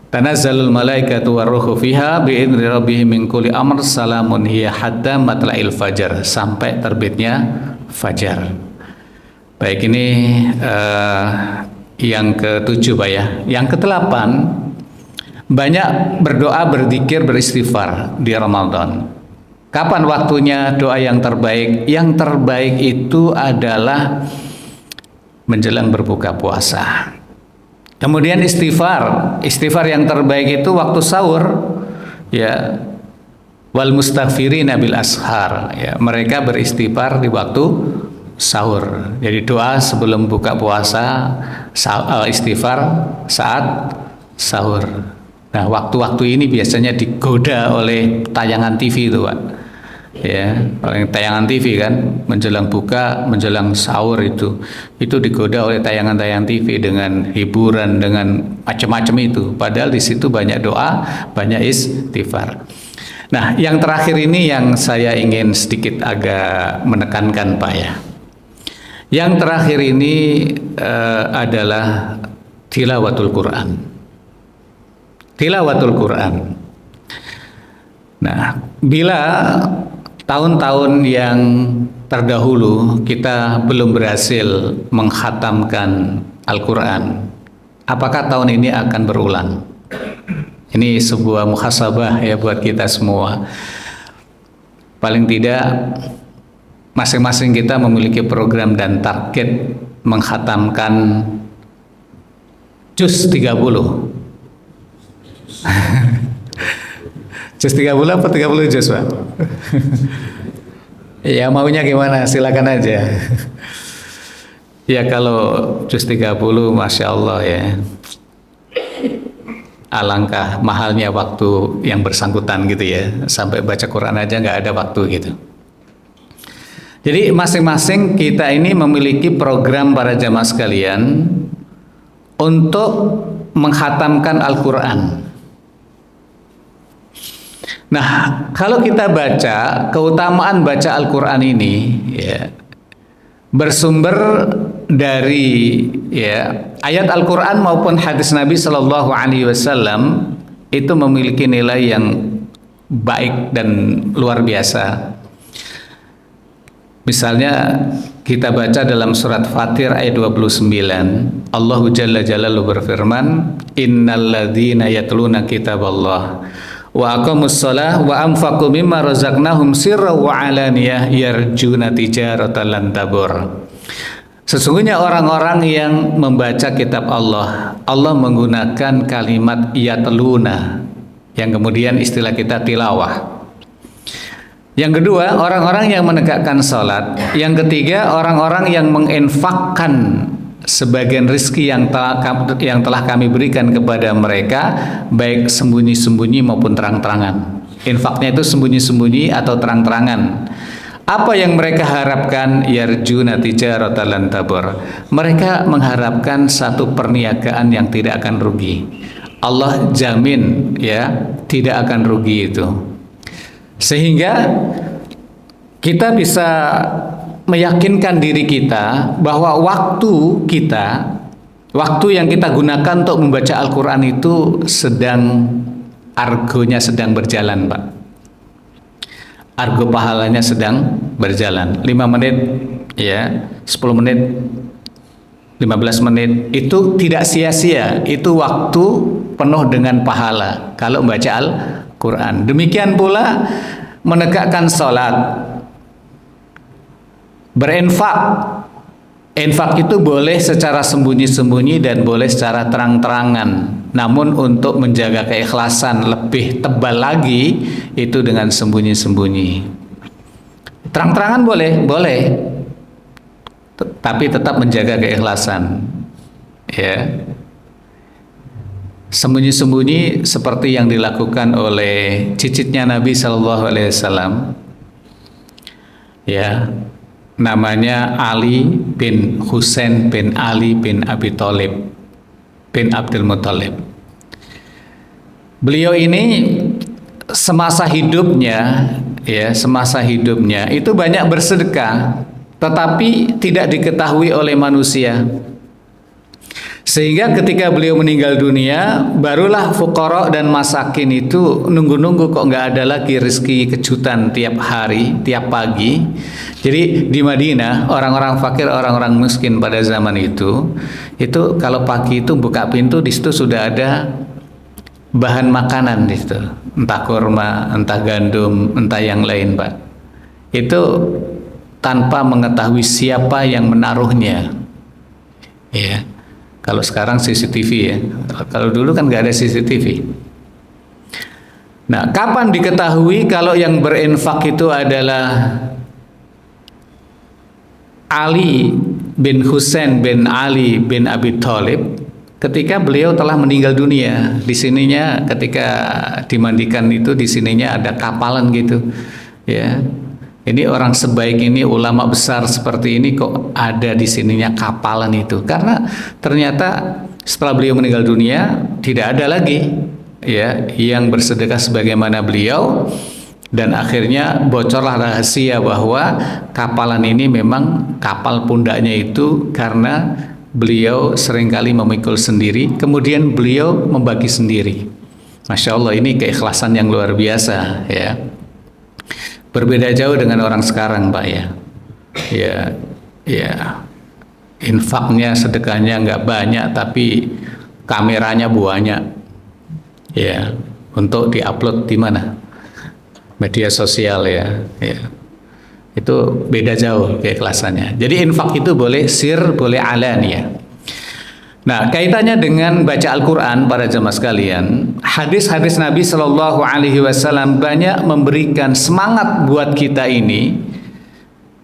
Tanazzalul malaikatu warruhu fiha bi'idzni rabbihim min kulli amr salamun hiya hatta matla'il fajar, sampai terbitnya fajar. Baik, ini yang ke-7 Pak ya. Yang ke-8, banyak berdoa, berzikir, beristighfar di Ramadan. Kapan waktunya doa yang terbaik? Yang terbaik itu adalah menjelang berbuka puasa. Kemudian istighfar yang terbaik itu waktu sahur, ya. Wal mustaghfirina bil ashar, ya. Mereka beristighfar di waktu sahur. Jadi doa sebelum buka puasa, istighfar saat sahur. Nah, waktu-waktu ini biasanya digoda oleh tayangan TV itu, Pak. Ya, oleh tayangan TV kan, menjelang buka, menjelang sahur itu digoda oleh tayangan-tayangan TV dengan hiburan, dengan macam-macam itu. Padahal di situ banyak doa, banyak istighfar. Nah, yang terakhir ini yang saya ingin sedikit agak menekankan, Pak ya. Yang terakhir ini adalah tilawatul Quran. Tilawatul Quran. Nah, bila tahun-tahun yang terdahulu kita belum berhasil mengkhatamkan Al-Quran, apakah tahun ini akan berulang? Ini sebuah muhasabah ya buat kita semua. Paling tidak masing-masing kita memiliki program dan target menghatamkan juz 30. Juz 30 apa 30 juz, Pak? Ya maunya gimana, silakan aja. Ya kalau juz 30 Masya Allah ya, alangkah mahalnya waktu yang bersangkutan gitu ya. Sampai baca Quran aja nggak ada waktu gitu. Jadi masing-masing kita ini memiliki program para jamaah sekalian untuk menghatamkan Al-Quran. Nah, kalau kita baca, keutamaan baca Al-Quran ini ya, bersumber dari ya, ayat Al-Quran maupun hadis Nabi Shallallahu Alaihi Wasallam itu memiliki nilai yang baik dan luar biasa. Misalnya kita baca dalam surat Fatir ayat 29, Allah Jalla Jalaluhu berfirman, innalladzina yatluna kitaballah wa aqamus shalah wa anfaqu mimma razaqnahum sirran wa alaniyah yarjuna tijaratan lan tabur. Sesungguhnya orang-orang yang membaca kitab Allah, Allah menggunakan kalimat yatluna, yang kemudian istilah kita tilawah. Yang kedua, orang-orang yang menegakkan salat. Yang ketiga, orang-orang yang menginfakkan sebagian rizki yang telah kami berikan kepada mereka, baik sembunyi-sembunyi maupun terang-terangan. Infaknya itu sembunyi-sembunyi atau terang-terangan. Apa yang mereka harapkan? Yarjuna tijaratan lan tabur. Mereka mengharapkan satu perniagaan yang tidak akan rugi. Allah jamin ya, tidak akan rugi itu. Sehingga kita bisa meyakinkan diri kita bahwa waktu yang kita gunakan untuk membaca Al-Quran itu argonya sedang berjalan, Pak. Argo pahalanya sedang berjalan. 5 menit ya, 10 menit, 15 menit itu tidak sia-sia. Itu waktu penuh dengan pahala kalau membaca Al-Quran. Demikian pula menegakkan sholat, berinfak. Infak itu boleh secara sembunyi-sembunyi dan boleh secara terang-terangan. Namun untuk menjaga keikhlasan lebih tebal lagi itu dengan sembunyi-sembunyi. Terang-terangan boleh, tapi tetap menjaga keikhlasan. Ya. Sembunyi-sembunyi seperti yang dilakukan oleh cicitnya Nabi Shallallahu Alaihi Wasallam. Ya, namanya Ali bin Husain bin Ali bin Abi Thalib bin Abdul Muthalib. Beliau ini semasa hidupnya itu banyak bersedekah, tetapi tidak diketahui oleh manusia. Sehingga ketika beliau meninggal dunia, barulah fuqara dan masakin itu nunggu-nunggu kok nggak ada lagi rezeki kejutan tiap hari, tiap pagi. Jadi di Madinah, orang-orang fakir, orang-orang miskin pada zaman itu kalau pagi itu buka pintu, di situ sudah ada bahan makanan di situ, entah kurma, entah gandum, entah yang lain, Pak. Itu tanpa mengetahui siapa yang menaruhnya. Ya. Kalau sekarang CCTV ya, kalau dulu kan nggak ada CCTV. Nah, kapan diketahui kalau yang berinfak itu adalah Ali bin Husain bin Ali bin Abi Thalib? Ketika beliau telah meninggal dunia, di sininya ketika dimandikan itu di sininya ada kapalan gitu, ya. Ini orang sebaik ini, ulama besar seperti ini kok ada di sininya kapalan itu. Karena ternyata setelah beliau meninggal dunia tidak ada lagi ya yang bersedekah sebagaimana beliau, dan akhirnya bocorlah rahasia bahwa kapalan ini memang kapal pundaknya itu karena beliau seringkali memikul sendiri, kemudian beliau membagi sendiri. Masya Allah, ini keikhlasan yang luar biasa ya. Berbeda jauh dengan orang sekarang, Pak ya. Infaknya, sedekahnya nggak banyak, tapi kameranya banyak. Ya, untuk diupload di mana? Media sosial ya. Itu beda jauh keikhlasannya. Jadi infak itu boleh sir, boleh alaniyah. Nah, kaitannya dengan baca Al-Quran para jemaah sekalian, hadis-hadis Nabi Shallallahu Alaihi Wasallam banyak memberikan semangat buat kita ini.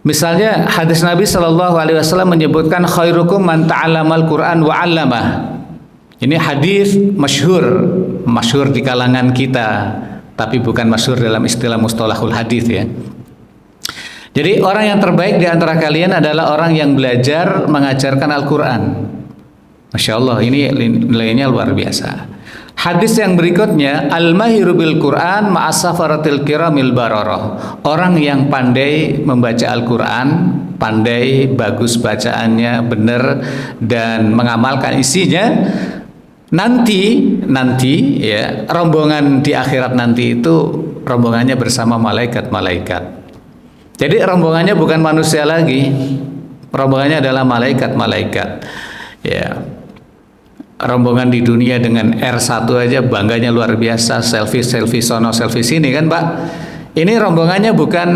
Misalnya hadis Nabi Shallallahu Alaihi Wasallam menyebutkan khairukum man ta'allamal Quran wa 'allamah. Ini hadis masyhur di kalangan kita, tapi bukan masyhur dalam istilah mustalahul hadis ya. Jadi orang yang terbaik di antara kalian adalah orang yang belajar mengajarkan Al-Quran. Masya Allah, ini nilainya luar biasa. Hadis yang berikutnya, al-mahiru bil Quran ma'asafaratil kiramil bararah. Orang yang pandai membaca Al-Quran, pandai, bagus bacaannya, benar, dan mengamalkan isinya, nanti ya, rombongan di akhirat nanti itu rombongannya bersama malaikat-malaikat. Jadi rombongannya bukan manusia lagi, rombongannya adalah malaikat-malaikat. Ya. Rombongan di dunia dengan R1 aja bangganya luar biasa, selfie sono, selfie sini kan, Pak. Ini rombongannya bukan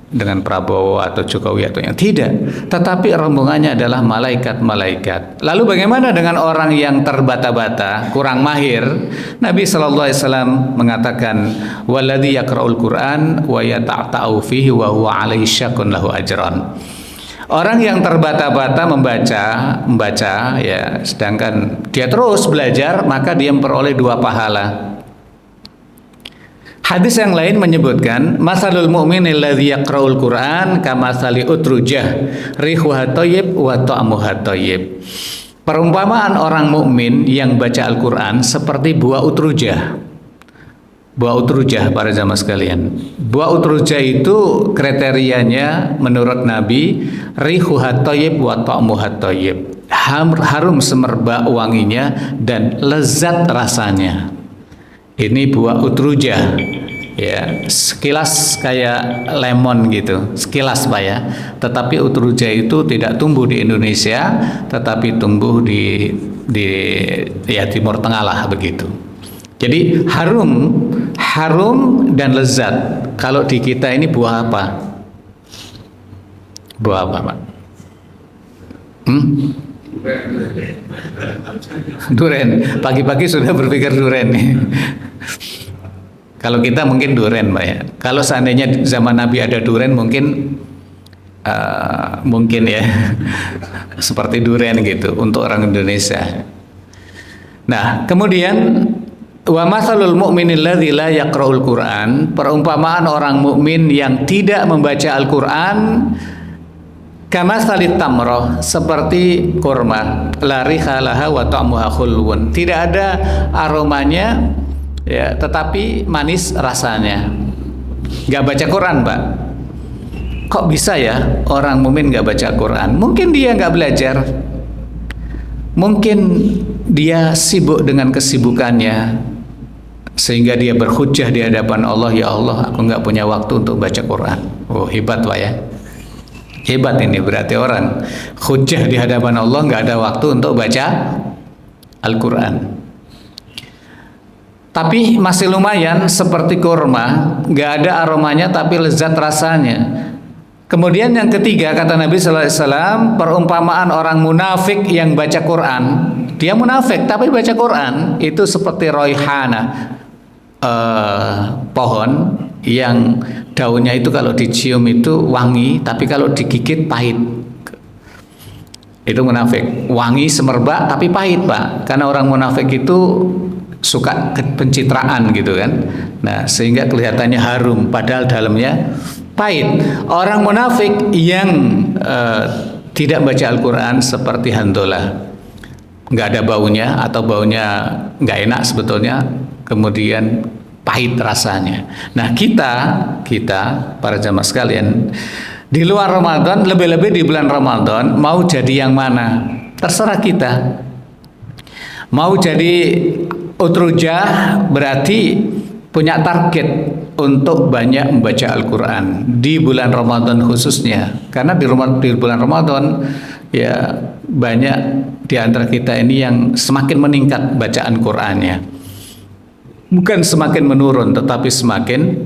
dengan Prabowo atau Jokowi atau yang tidak, tetapi rombongannya adalah malaikat-malaikat. Lalu bagaimana dengan orang yang terbata-bata, kurang mahir? Nabi Shallallahu Alaihi Wasallam mengatakan, "Walladzi yaqra'ul Qur'an wa yata'ta'u fihi wa huwa 'alaihi syaqqun lahu ajran." Orang yang terbata-bata membaca ya, sedangkan dia terus belajar, maka dia memperoleh 2 pahala. Hadis yang lain menyebutkan, masalul mu'minil ladzi yaqra'ul Qur'an kamatsali utrujah rihuha thayyib wa ta'muha thayyib. Perumpamaan orang mukmin yang baca Al-Qur'an seperti buah utrujah. Buah utrujah para jamaah sekalian. Buah utrujah itu kriterianya menurut Nabi rihuha thayyib wa ta'muha thayyib. Harum semerbak wanginya dan lezat rasanya. Ini buah utrujah. Ya, sekilas kayak lemon gitu. Sekilas, Pak ya. Tetapi utrujah itu tidak tumbuh di Indonesia, tetapi tumbuh di Timur Tengah lah begitu. Jadi harum dan lezat. Kalau di kita ini buah apa? Buah apa, Pak? Duren. Pagi-pagi sudah berpikir duren nih. Kalau kita mungkin duren, Pak ya. Kalau seandainya zaman Nabi ada duren, mungkin ya seperti duren gitu untuk orang Indonesia. Nah, kemudian wa matsalul mu'minil ladzi la yaqra'ul Qur'an, perumpamaan orang mukmin yang tidak membaca Al-Qur'an Kama salit tamroh, seperti kurma, la rihalaha wa ta'muha khulwun. Tidak ada aromanya, ya, tetapi manis rasanya. Gak baca Quran, Pak. Kok bisa ya orang mukmin gak baca Quran? Mungkin dia gak belajar, mungkin dia sibuk dengan kesibukannya, sehingga dia berhujjah di hadapan Allah, ya Allah, aku gak punya waktu untuk baca Quran. Oh, hebat, Pak, ya. Hebat ini, berarti orang hujjah di hadapan Allah nggak ada waktu untuk baca Al-Quran. Tapi masih lumayan, seperti kurma, nggak ada aromanya tapi lezat rasanya. Kemudian yang ketiga, kata Nabi Sallallahu Alaihi Wasallam, perumpamaan orang munafik yang baca Quran. Dia munafik tapi baca Quran, itu seperti roihana, pohon yang daunnya itu kalau dicium itu wangi, tapi kalau digigit pahit. Itu munafik. Wangi semerbak tapi pahit, Pak. Karena orang munafik itu suka pencitraan gitu kan. Nah, sehingga kelihatannya harum padahal dalamnya pahit. Orang munafik yang tidak baca Al-Quran seperti handolah, nggak ada baunya atau baunya nggak enak sebetulnya, kemudian pahit rasanya. Nah, kita para jamaah sekalian, di luar Ramadan, lebih-lebih di bulan Ramadan, mau jadi yang mana? Terserah kita. Mau jadi utrujah, berarti punya target untuk banyak membaca Al-Quran di bulan Ramadan khususnya. Karena di bulan Ramadan, ya, banyak di antara kita ini yang semakin meningkat bacaan Qurannya. Bukan semakin menurun, tetapi semakin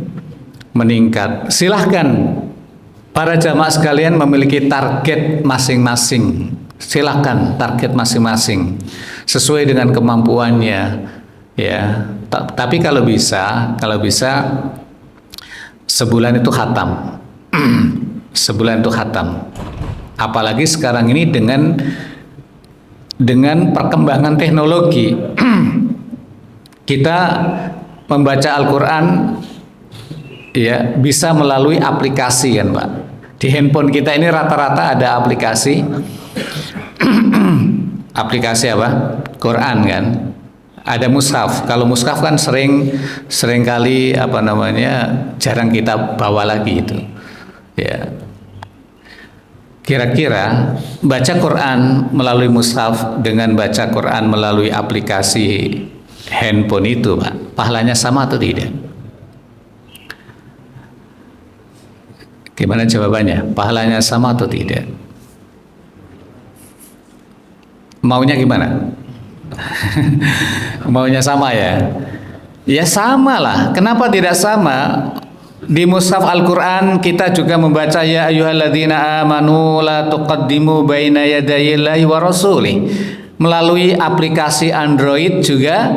meningkat. Silahkan para jamaah sekalian memiliki target masing-masing. Silahkan target masing-masing sesuai dengan kemampuannya, ya. Tapi kalau bisa sebulan itu khatam. Sebulan itu khatam. Apalagi sekarang ini dengan perkembangan teknologi. Kita membaca Al-Quran, ya, bisa melalui aplikasi kan, Pak. Di handphone kita ini rata-rata ada aplikasi. Aplikasi apa? Quran kan. Ada mushaf. Kalau mushaf kan sering kali jarang kita bawa lagi itu. Ya. Kira-kira baca Quran melalui mushaf dengan baca Quran melalui aplikasi handphone itu, Pak, pahalanya sama atau tidak? Gimana jawabannya? Pahalanya sama atau tidak? Maunya gimana? Maunya sama ya? Ya sama lah. Kenapa tidak sama? Di mushaf Al-Quran kita juga membaca ya ayyuhalladzina amanu la tuqaddimu baina yadayillahi wa rasulih. Melalui aplikasi Android juga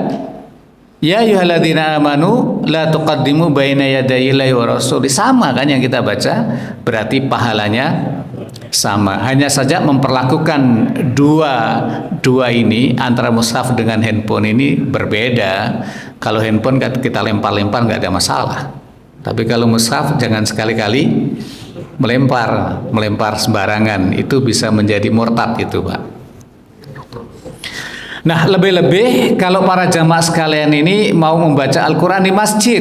ya ayyuhalladzina amanu la tuqaddimu baina yadayillahi wa rasulih. Sama kan yang kita baca, berarti pahalanya sama. Hanya saja memperlakukan dua ini antara mushaf dengan handphone ini berbeda. Kalau handphone kita lempar-lempar nggak ada masalah. Tapi kalau mushaf jangan sekali-kali melempar sembarangan, itu bisa menjadi murtad itu, Pak. Nah, lebih-lebih kalau para jamaah sekalian ini mau membaca Al-Quran di masjid,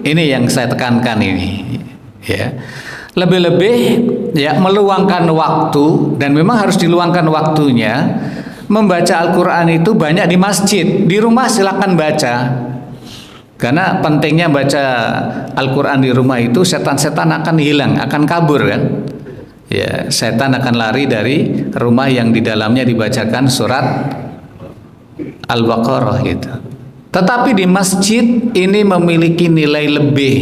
ini yang saya tekankan ini, ya. Lebih-lebih ya meluangkan waktu, dan memang harus diluangkan waktunya. Membaca Al-Quran itu banyak di masjid. Di rumah silakan baca, karena pentingnya baca Al-Quran di rumah itu setan-setan akan hilang, akan kabur kan. Ya, setan akan lari dari rumah yang di dalamnya dibacakan surat Al-Baqarah gitu. Tetapi di masjid ini memiliki nilai lebih.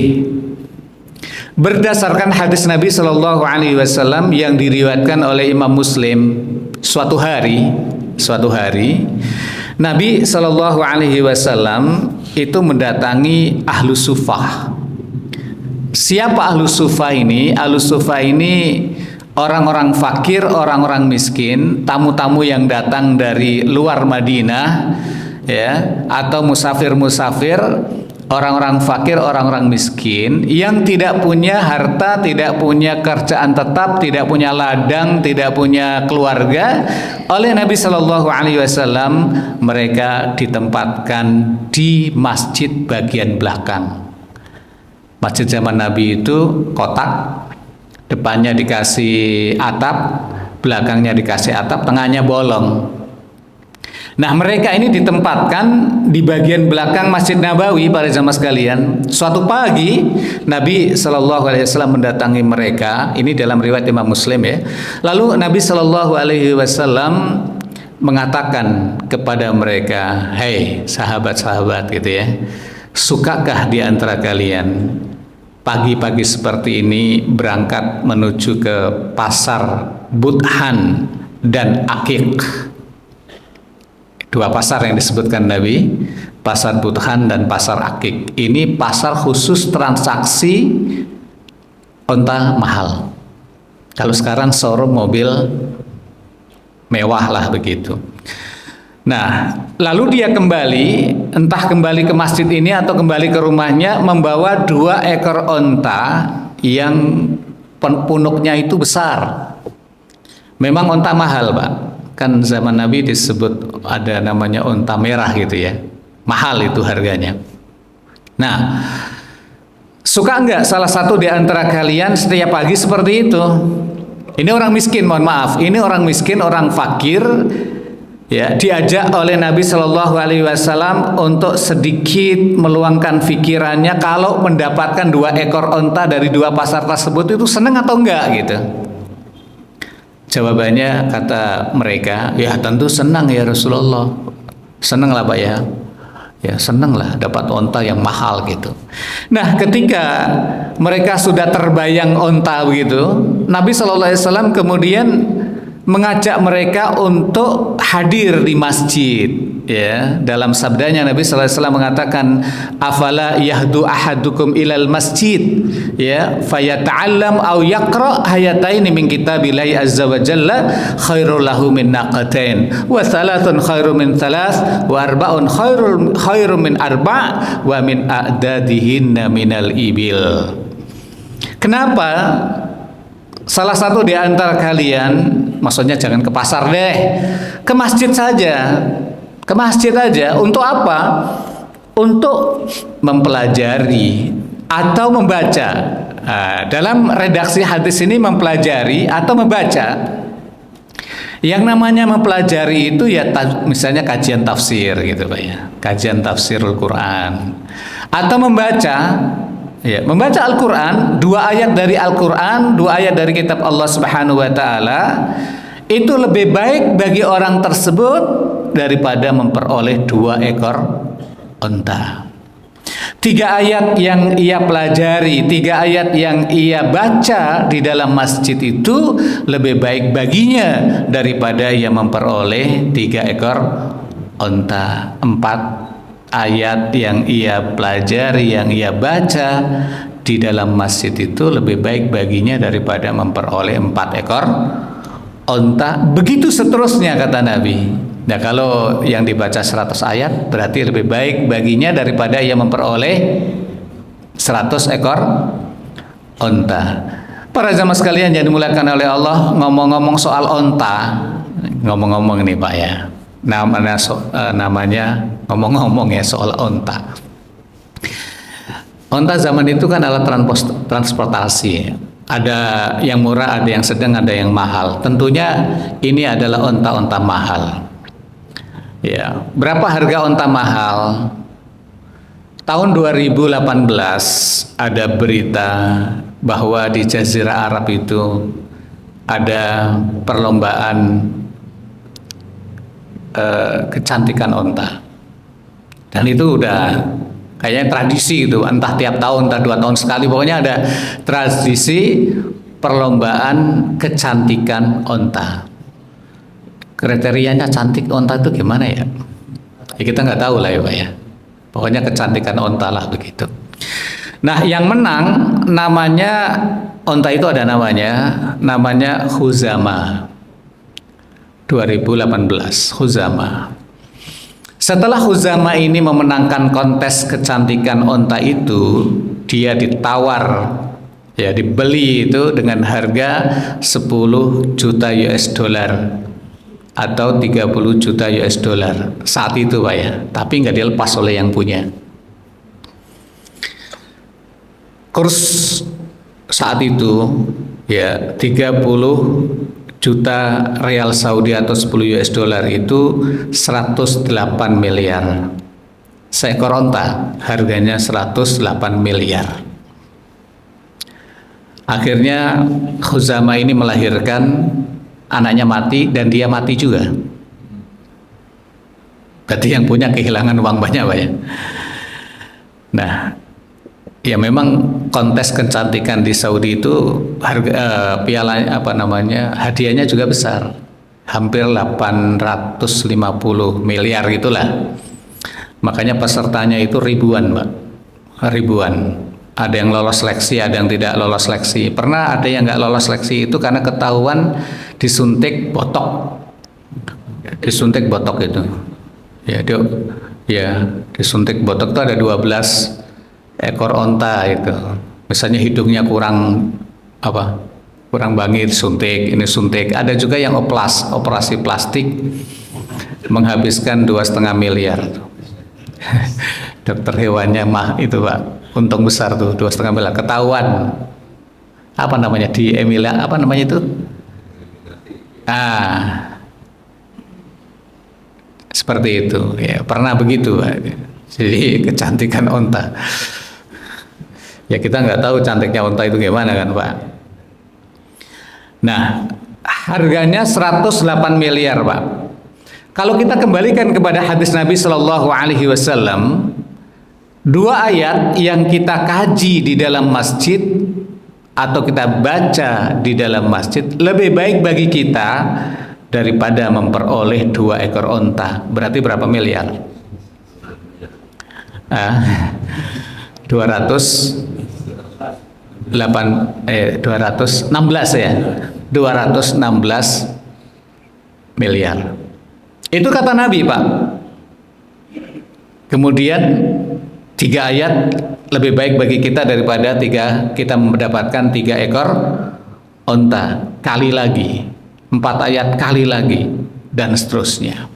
Berdasarkan hadis Nabi Shallallahu Alaihi Wasallam yang diriwayatkan oleh Imam Muslim, suatu hari Nabi Shallallahu Alaihi Wasallam itu mendatangi ahlu sufah. Siapa ahlu sufah ini? Ahlu sufah ini orang-orang fakir, orang-orang miskin, tamu-tamu yang datang dari luar Madinah, ya, atau musafir-musafir orang-orang fakir, orang-orang miskin yang tidak punya harta, tidak punya kerjaan tetap, tidak punya ladang, tidak punya keluarga. Oleh Nabi Shallallahu Alaihi Wasallam mereka ditempatkan di masjid bagian belakang. Masjid zaman Nabi itu kotak, depannya dikasih atap, belakangnya dikasih atap, tengahnya bolong. Nah, mereka ini ditempatkan di bagian belakang Masjid Nabawi pada zaman sekalian. Suatu pagi Nabi Shallallahu Alaihi Wasallam mendatangi mereka. Ini dalam riwayat Imam Muslim ya. Lalu Nabi Shallallahu Alaihi Wasallam mengatakan kepada mereka, "Hei sahabat-sahabat," gitu ya, "sukakah di antara kalian pagi-pagi seperti ini berangkat menuju ke pasar Budhan dan Akik?" Dua pasar yang disebutkan Nabi, pasar Budhan dan pasar Akik. Ini pasar khusus transaksi onta mahal. Kalau sekarang showroom mobil mewah lah begitu. Nah, lalu dia kembali, entah kembali ke masjid ini atau kembali ke rumahnya, membawa 2 ekor onta yang punuknya itu besar. Memang onta mahal, Pak. Kan zaman Nabi disebut ada namanya onta merah gitu ya, mahal itu harganya. Nah, suka enggak salah satu di antara kalian setiap pagi seperti itu? Ini orang miskin, mohon maaf, ini orang miskin, orang fakir, ya, diajak oleh Nabi Shallallahu Alaihi Wasallam untuk sedikit meluangkan pikirannya kalau mendapatkan 2 ekor onta dari 2 pasar tersebut itu senang atau enggak gitu. Jawabannya kata mereka, ya tentu senang ya Rasulullah. Senang lah Pak ya. Ya senang lah dapat onta yang mahal gitu. Nah ketika mereka sudah terbayang onta begitu, Nabi SAW kemudian mengajak mereka untuk hadir di masjid. Ya, dalam sabdanya Nabi SAW mengatakan, afala yahdu ahadukum ilal masjid, ya, fayata'allam au yaqra hayataini min kitabillahi azza wa jalla khairul lahu min naqatain wa thalathun khairum min thalath wa arba'un khairum min arba' wa min a'dadihinna minal ibil. Kenapa salah satu di antara kalian, maksudnya jangan ke pasar deh, ke masjid saja. Ke masjid aja, untuk apa? Untuk mempelajari atau membaca. Nah, dalam redaksi hadis ini mempelajari atau membaca. Yang namanya mempelajari itu ya misalnya kajian tafsir gitu Pak ya, kajian tafsirul Quran. Atau membaca, ya, membaca Al-Quran, 2 ayat dari Al-Quran, 2 ayat dari kitab Allah Subhanahu wa taala, itu lebih baik bagi orang tersebut daripada memperoleh 2 ekor onta. 3 ayat yang ia pelajari, 3 ayat yang ia baca di dalam masjid itu lebih baik baginya daripada ia memperoleh 3 ekor onta. 4 ayat yang ia pelajari, yang ia baca di dalam masjid itu lebih baik baginya daripada memperoleh 4 ekor onta. Begitu seterusnya kata Nabi. Nah kalau yang dibaca 100 ayat berarti lebih baik baginya daripada ia memperoleh 100 ekor onta. Para jamaah sekalian yang dimuliakan oleh Allah, ngomong-ngomong soal onta, ngomong-ngomong ini Pak ya, namanya ngomong-ngomong ya soal onta. Onta zaman itu kan alat transportasi. Ada yang murah, ada yang sedang, ada yang mahal. Tentunya ini adalah onta-onta mahal. Ya, berapa harga onta mahal? Tahun 2018 ada berita bahwa di Jazirah Arab itu ada perlombaan kecantikan onta. Dan itu udah kayaknya tradisi itu, entah tiap tahun, entah 2 tahun sekali, pokoknya ada tradisi perlombaan kecantikan onta. Kriterianya cantik onta itu gimana ya? Ya kita nggak tahu lah ya Pak ya. Pokoknya kecantikan onta lah begitu. Nah yang menang namanya, onta itu ada namanya Khuzama. 2018 Khuzama. Setelah Khuzamah ini memenangkan kontes kecantikan onta itu, dia ditawar, ya dibeli itu dengan harga 10 juta US dollar atau 30 juta US dollar saat itu Pak ya, tapi nggak dilepas oleh yang punya. Kurs saat itu ya 30 juta real Saudi atau 10 US dollar itu 108 miliar. Seekor onta harganya 108 miliar. Akhirnya Khuzamah ini melahirkan, anaknya mati dan dia mati juga. Berarti yang punya kehilangan uang banyak Pak ya. Nah, ya memang kontes kecantikan di Saudi itu harga piala hadiahnya juga besar, hampir 850 miliar gitulah. Makanya pesertanya itu ribuan Mbak, ribuan. Ada yang lolos seleksi, ada yang tidak lolos seleksi. Pernah ada yang nggak lolos seleksi itu karena ketahuan disuntik botok, itu. Ya disuntik botok itu ada 12 ekor onta itu, misalnya hidungnya kurang bangit, suntik, ini suntik. Ada juga yang operasi plastik menghabiskan 2,5 miliar. Dokter hewannya itu Pak, untung besar tuh 2,5 miliar. Ketahuan di Emilia itu? Seperti itu ya, pernah begitu Pak. Jadi kecantikan onta. Ya kita nggak tahu cantiknya onta itu gimana kan Pak. Nah, harganya 108 miliar Pak. Kalau kita kembalikan kepada hadis Nabi Shallallahu Alaihi Wasallam, 2 ayat yang kita kaji di dalam masjid atau kita baca di dalam masjid lebih baik bagi kita daripada memperoleh 2 ekor onta. Berarti berapa miliar? 216 ya, 216 miliar. Itu kata Nabi Pak. Kemudian 3 ayat lebih baik bagi kita daripada kita mendapatkan 3 ekor onta, kali lagi 4 ayat kali lagi, dan seterusnya.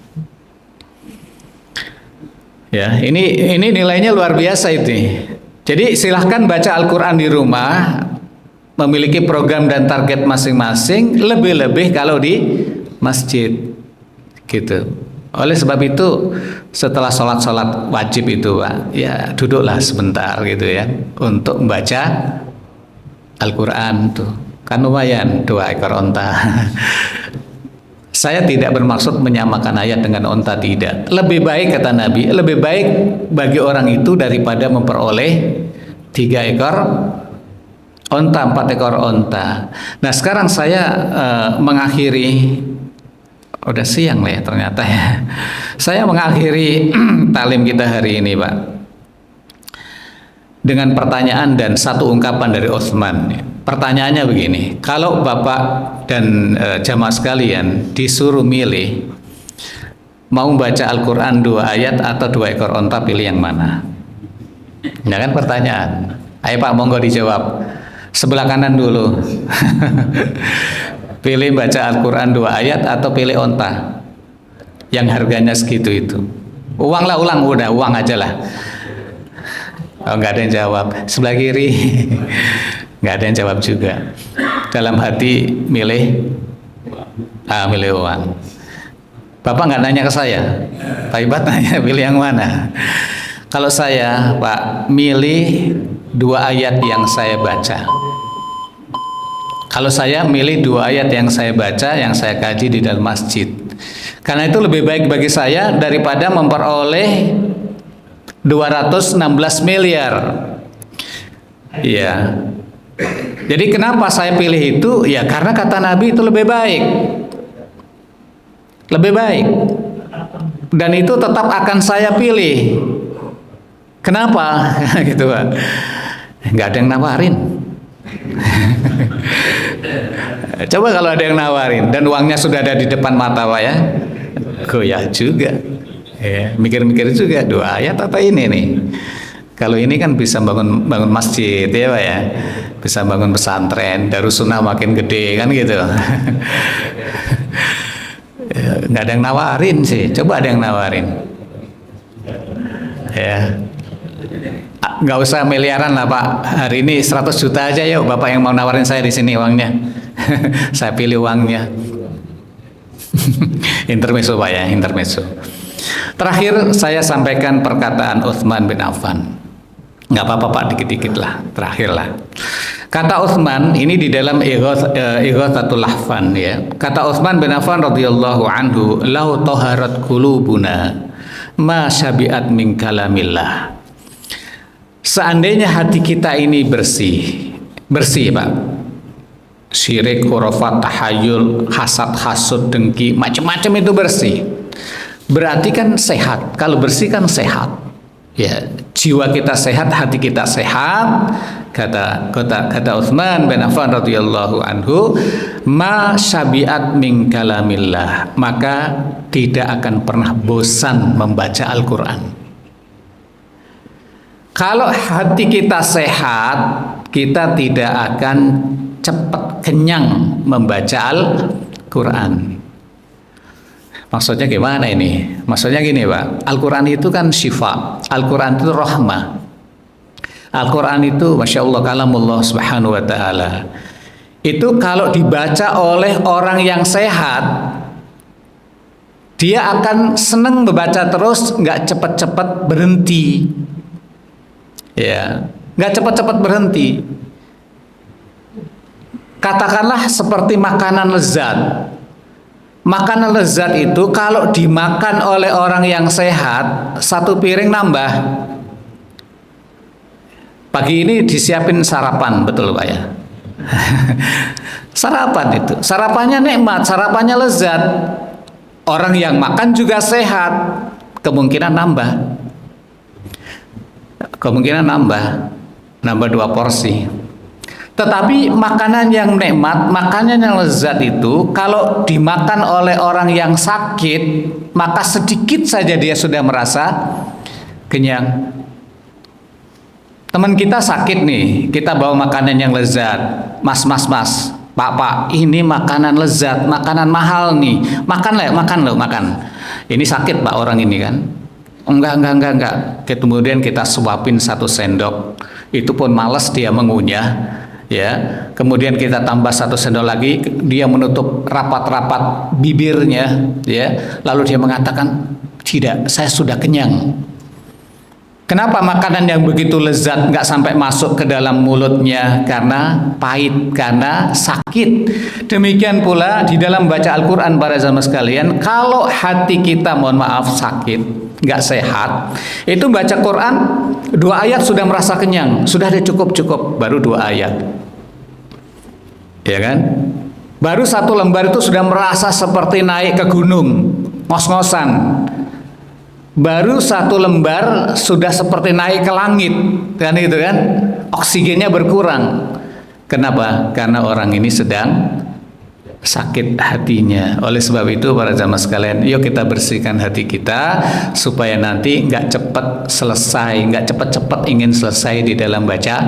Ya, ini nilainya luar biasa itu. Jadi silahkan baca Al-Quran di rumah, memiliki program dan target masing-masing, lebih-lebih kalau di masjid, gitu. Oleh sebab itu, setelah sholat wajib itu Pak, ya duduklah sebentar gitu ya, untuk membaca Al-Quran tuh, kan lumayan 2 ekor onta. Saya tidak bermaksud menyamakan ayat dengan onta, tidak. Lebih baik kata Nabi, lebih baik bagi orang itu daripada memperoleh 3 ekor onta, 4 ekor onta. Nah sekarang saya mengakhiri, udah siang lah ya ternyata ya. Saya mengakhiri talim kita hari ini Pak, dengan pertanyaan dan satu ungkapan dari Utsman. Pertanyaannya begini, kalau Bapak dan jamaah sekalian disuruh milih, mau baca Al-Quran 2 ayat atau 2 ekor onta, pilih yang mana? Ya kan pertanyaan. Ayo Pak, monggo dijawab. Sebelah kanan dulu. Pilih baca Al-Quran 2 ayat atau pilih onta yang harganya segitu itu? Uang aja lah. Oh, nggak ada yang jawab. Sebelah kiri nggak ada yang jawab juga. Dalam hati milih uang. Bapak nggak nanya ke saya, Pak Ibat nanya pilih yang mana. Kalau saya Pak, milih 2 ayat yang saya baca. Kalau saya milih 2 ayat yang saya baca, yang saya kaji di dalam masjid. Karena itu lebih baik bagi saya daripada memperoleh 216 miliar. Ya. Jadi kenapa saya pilih itu? Ya karena kata Nabi itu lebih baik. Lebih baik. Dan itu tetap akan saya pilih. Kenapa? Gitu Pak. Nggak ada yang nawarin. Coba kalau ada yang nawarin dan uangnya sudah ada di depan mata Pak ya, goyah juga. Ya, mikir-mikir juga 2 ayat apa ini nih? Kalau ini kan bisa bangun masjid ya Pak ya, bisa bangun pesantren, Darussunnah makin gede kan gitu. Nggak ada yang nawarin sih, coba ada yang nawarin. Ya, nggak usah miliaran lah Pak. Hari ini 100 juta aja yuk, Bapak yang mau nawarin saya di sini uangnya. Saya pilih uangnya. Intermezzo Pak ya, intermezzo. Terakhir saya sampaikan perkataan Utsman bin Affan. Nggak apa-apa Pak, dikit-dikit lah, terakhir lah. Kata Utsman ini di dalam Ighatsatul Lahfan ya. Kata Utsman bin Affan radhiyallahu anhu, "Lau taharat qulubuna ma syabi'at min kalamillah." Seandainya hati kita ini bersih Pak. Syirik, khurafat, tahayul, hasad, hasud, dengki, macam-macam itu bersih. Berarti kan sehat. Kalau bersih kan sehat. Ya, jiwa kita sehat, hati kita sehat. Kata Utsman bin Affan radhiyallahu anhu, ma syabi'at min kalamillah, maka tidak akan pernah bosan membaca Al-Qur'an. Kalau hati kita sehat, kita tidak akan cepat kenyang membaca Al-Qur'an. Maksudnya gimana ini? Maksudnya gini Pak, Al-Quran itu kan syifa, Al-Quran itu rahmah, Al-Quran itu Masya Allah kalamullah subhanahu wa ta'ala. Itu kalau dibaca oleh orang yang sehat, dia akan senang membaca terus, nggak cepat-cepat berhenti. Ya, nggak cepat-cepat berhenti. Katakanlah seperti makanan lezat. Makanan lezat itu kalau dimakan oleh orang yang sehat, 1 piring nambah. Pagi ini disiapin sarapan, betul Pak ya? Sarapan itu, sarapannya nikmat, sarapannya lezat. Orang yang makan juga sehat, kemungkinan nambah. Kemungkinan nambah 2 porsi. Tetapi makanan yang nikmat, makanan yang lezat itu kalau dimakan oleh orang yang sakit, maka sedikit saja dia sudah merasa kenyang. Teman kita sakit nih, kita bawa makanan yang lezat. Mas, Pak, ini makanan lezat, makanan mahal nih. Makan loh. Ini sakit Pak orang ini kan. Enggak. Kemudian kita suapin 1 sendok. Itu pun malas dia mengunyah. Ya, kemudian kita tambah 1 sendok lagi, dia menutup rapat-rapat bibirnya, ya, lalu dia mengatakan, tidak, saya sudah kenyang. Kenapa makanan yang begitu lezat nggak sampai masuk ke dalam mulutnya? Karena pahit, karena sakit. Demikian pula di dalam baca Al-Quran para jamaah sekalian, kalau hati kita mohon maaf sakit, nggak sehat, itu baca Quran 2 ayat sudah merasa kenyang, sudah ada cukup, baru 2 ayat. Ya kan? Baru 1 lembar itu sudah merasa seperti naik ke gunung, ngos-ngosan. Baru 1 lembar sudah seperti naik ke langit, kan itu kan? Oksigennya berkurang. Kenapa? Karena orang ini sedang sakit hatinya. Oleh sebab itu para jamaah sekalian, yuk kita bersihkan hati kita supaya nanti nggak cepat selesai, nggak cepat-cepat ingin selesai di dalam baca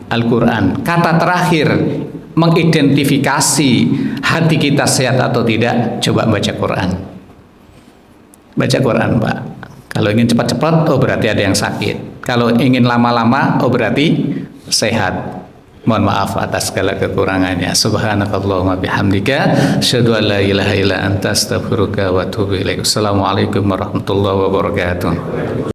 Al-Quran. Kata terakhir mengidentifikasi hati kita sehat atau tidak, coba baca Quran. Baca Quran Pak. Kalau ingin cepat-cepat, oh berarti ada yang sakit. Kalau ingin lama-lama, oh berarti sehat. Mohon maaf atas segala kekurangannya. Subhanakallahumma bihamdika, asyhadu an la ilaha illa anta, astaghfiruka wa atubu ilaik. Assalamualaikum warahmatullahi wabarakatuh.